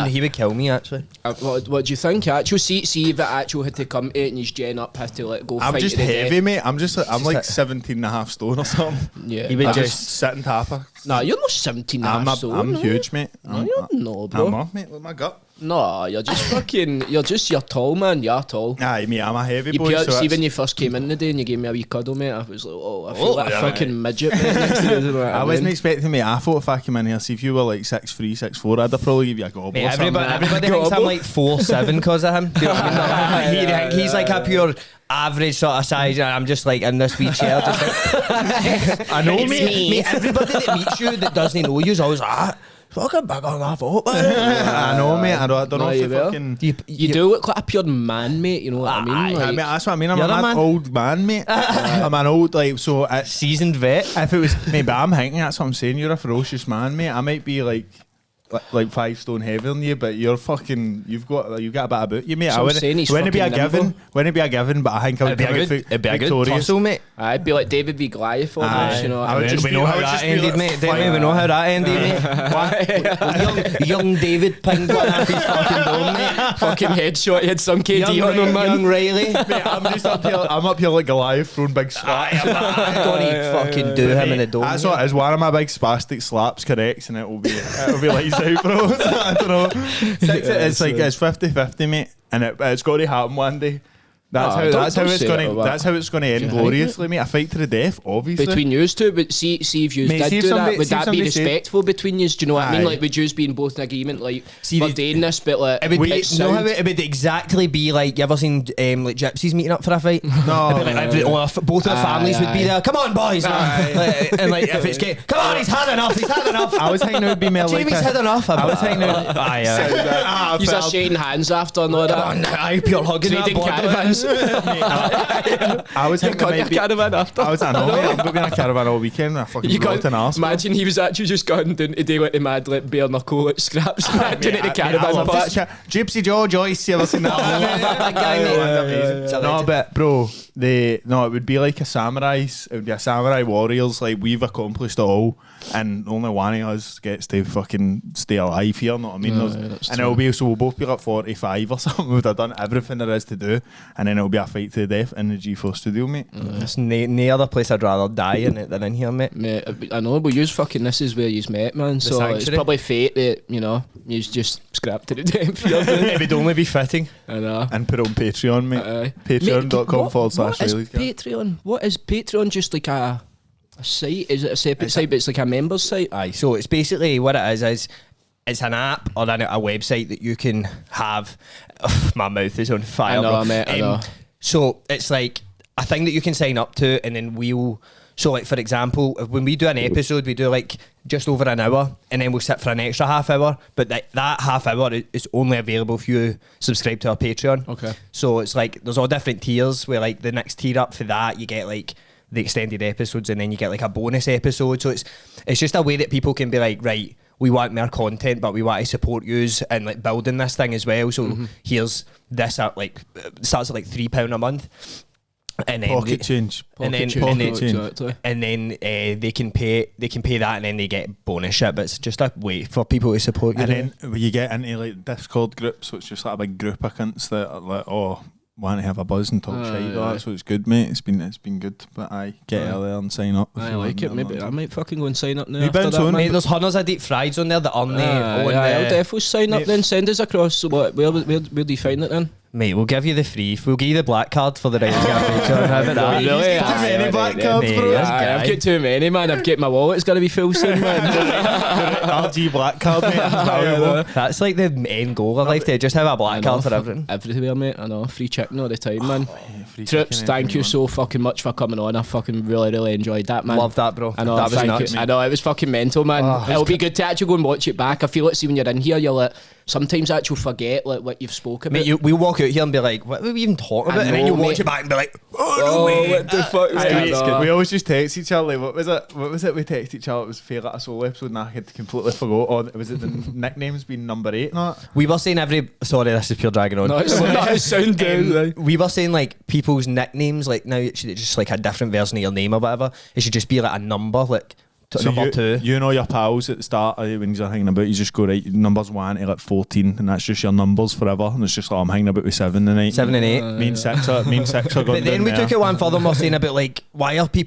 He would kill me, actually. What do you think, actually? See if it actually had to come to it and his gen up has to let go. I'm fight just to the heavy, death. mate. I'm like 17 and a half stone or something. Yeah. He would I'm just sitting tapper. Nah, you're not 17 and a half stone. I'm huge, mate. No, you're not, bro. I'm off, mate. Look at my gut. No, you're just fucking. You're tall, man. You're tall. Aye, mate. I'm a heavy You boy. pure, So see, when you first came in the day and you gave me a wee cuddle, mate, I was like, I feel like a yeah, fucking midget. Mate. I wasn't expecting me AFO if I came in here. See, if you were like 6'3", 6'4", I'd have probably give you a gobble. Mate, or something. everybody thinks I'm like 4'7" because of him. Do you know what I mean? He's like a pure average sort of size, and I'm just like in this wee chair. Just like, I know, mate. Everybody that meets you that doesn't know you is always like, fucking big on that foot, man. I know, mate. I don't know if you fucking... You do look like a pure man, mate. You know what I mean? Aye, Like, mate, that's what I mean. I'm You're a an man. old man, mate. I'm an old, like, so... Seasoned vet. If it was... Maybe I'm thinking, that's what I'm saying. You're a ferocious man, mate. I might be like 5 stone heavier than you, but you're fucking... You've got a bit about you, mate. So I'm saying he's wouldn't be a fucking nimble. given. Wouldn't be a given, but I think I would come out It'd be a good victorious. tussle, mate. I'd be like David v Goliath almost, you know. I would just We be- know I how would that just be ended, like, mate. Didn't we? We know how that ended, mate. young David pinged one off his fucking dome, mate. fucking headshot. He had some KD on him, man. Young Riley. Mate, I'm just up here. I'm up here like Goliath throwing big slaps. I'm gonna fucking do him in the dome. That's what it is. One of my big spastic slaps corrects, and it'll be lights out, bro. I don't know. It's like it's 50-50, mate, and it's got to happen one day. That's how it's going to end gloriously, mate. A fight to the death, obviously. Between yous two, but see if yous Mate, did see if do somebody- that, would see if that be somebody said- respectful between yous? Do you know what I mean? Aye. Like, would yous be in both in agreement? Like, See, we're the- doing this, but like, It would, it's know how sound. it would exactly be like. You ever seen like gypsies meeting up for a fight? No. It'd be like, both of the families would be there. Come on, boys! And like if it's come on, he's had enough. He's had enough. I was thinking it would be more like Jamie's had enough. I was thinking it Yous are shaking hands after and all Come that. on, I pure hugging that Trading boy. caravans. I was thinking it might be caravan after. I know, mate. I'm going to be in a caravan all weekend. I fucking You rotten can't arse. imagine he was actually just going down to do like the mad like bare knuckle like scraps down at the I caravan love park. this chat. Gypsy Joe Joyce, you ever seen that? That guy, mate. No, but bro, it would be like a samurai's. It would be a samurai warriors. Like we've accomplished it all, and only one of us gets to fucking stay alive here. Know what I mean? And it'll be so we'll both be like 45 or something. We'd have done everything there is to do, and then it'll be a fight to the death in the G4 studio, mate. There's no other place I'd rather die in it than in here, mate. Mate, I know, but yous fucking this is where yous met, man. So it's sanctuary. probably fate that, you know, yous just scrapped to the death here. It would only be fitting. I know. And put it on Patreon, mate. What Patreon.com/REILLY'S is GAFF. Patreon? What is Patreon? Just like a site? Is it a separate site, but it's like a members site? Aye, so it's basically what it is it's an app or a website that you can have. My mouth is on fire. I know, bro. mate, I know. So it's like a thing that you can sign up to, and then we'll. So like for example, when we do an episode, we do like just over an hour, and then we'll sit for an extra half hour. But that half hour is only available if you subscribe to our Patreon. Okay. So it's like there's all different tiers. Where like the next tier up for that, you get like the extended episodes, and then you get like a bonus episode. So it's just a way that people can be like, right, we want more content, but we want to support yous and like building this thing as well. So here's this at like starts at like £3 a month. And then Pocket change. and then Exactly. and then they can pay that, and then they get bonus shit. But it's just a way for people to support you. And then when you get into like Discord groups, so it's just like a big group of cunts that are like, want to have a buzz and talk shit about it. So it's good, mate. It's been good. But I get earlier and sign up. I like it. Maybe I might fucking go and sign up now. You After bounce that, on, Mate, there's hundreds of deep frieds on there that aren't I'll definitely sign up then. Send us across. So where do you find it then? Mate, we'll give you the free. We'll give you the black card for the REILLY'S GAFF Patreon. How about that? Really? Too many black cards, bro. I've got too many, man. I've got my wallet's gonna be full soon, man. RG black card, mate. That's like the end goal of life, to just have a black card for everything. Everywhere, mate. I know. Free chicken all the time, man. Trips, thank you so fucking much for coming on. I fucking really enjoyed that, man. Love that, bro. I know, that was nuts. I know, it was fucking mental, man. It'll be good to actually go and watch it back. I feel like, see, when you're in here, you'll like, sometimes actually forget like what you've spoken about. Mate, we'll walk out here and be like, what were we even talking about? And then you watch it back and be like, what the fuck was that? We always just text each other. Like, what was it? We text each other. It was fair like a solo episode, and I had completely forgot. Or was it the nicknames being number 8? Not. We were saying sorry, this is pure dragging on. No, it's not a sound down. We were saying like people's nicknames, like now it should just like a different version of your name or whatever. It should just be like a number, like number 2. You know your pals at the start when you're hanging about, you just go right numbers 1 to like 14, and that's just your numbers forever. And it's just like I'm hanging about with 7 and 8. 7 and 8. Me and 6 are going. But then we took it one further and we're saying about like, why do they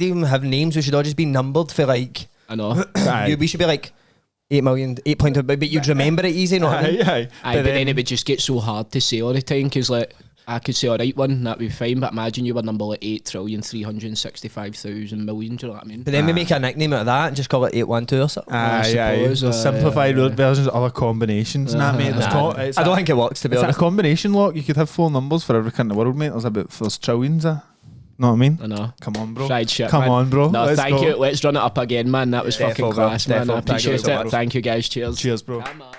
even have names? We should all just be numbered for like. I know. We should be like 8 million, 8 point, but you'd remember it easy, not Aye. But then it would just get so hard to say all the time, because like I could say alright one, that'd be fine, but imagine you were number like 8,365,000 million, do you know what I mean? But then we make a nickname out of that and just call it 812 or something. There's simplified versions of other combinations and that, mate. I don't think it works, to be honest. It's a combination lock. You could have 4 numbers for every kind of world, mate. There's trillions of. Know what I mean? I know. Come on, bro. Fried shit, Come man. on, bro. No, Let's thank go. you. Let's run it up again, man. That was fucking class, man. I Thank you appreciate so it. much. Thank you, guys. Cheers. Cheers, bro. Come on.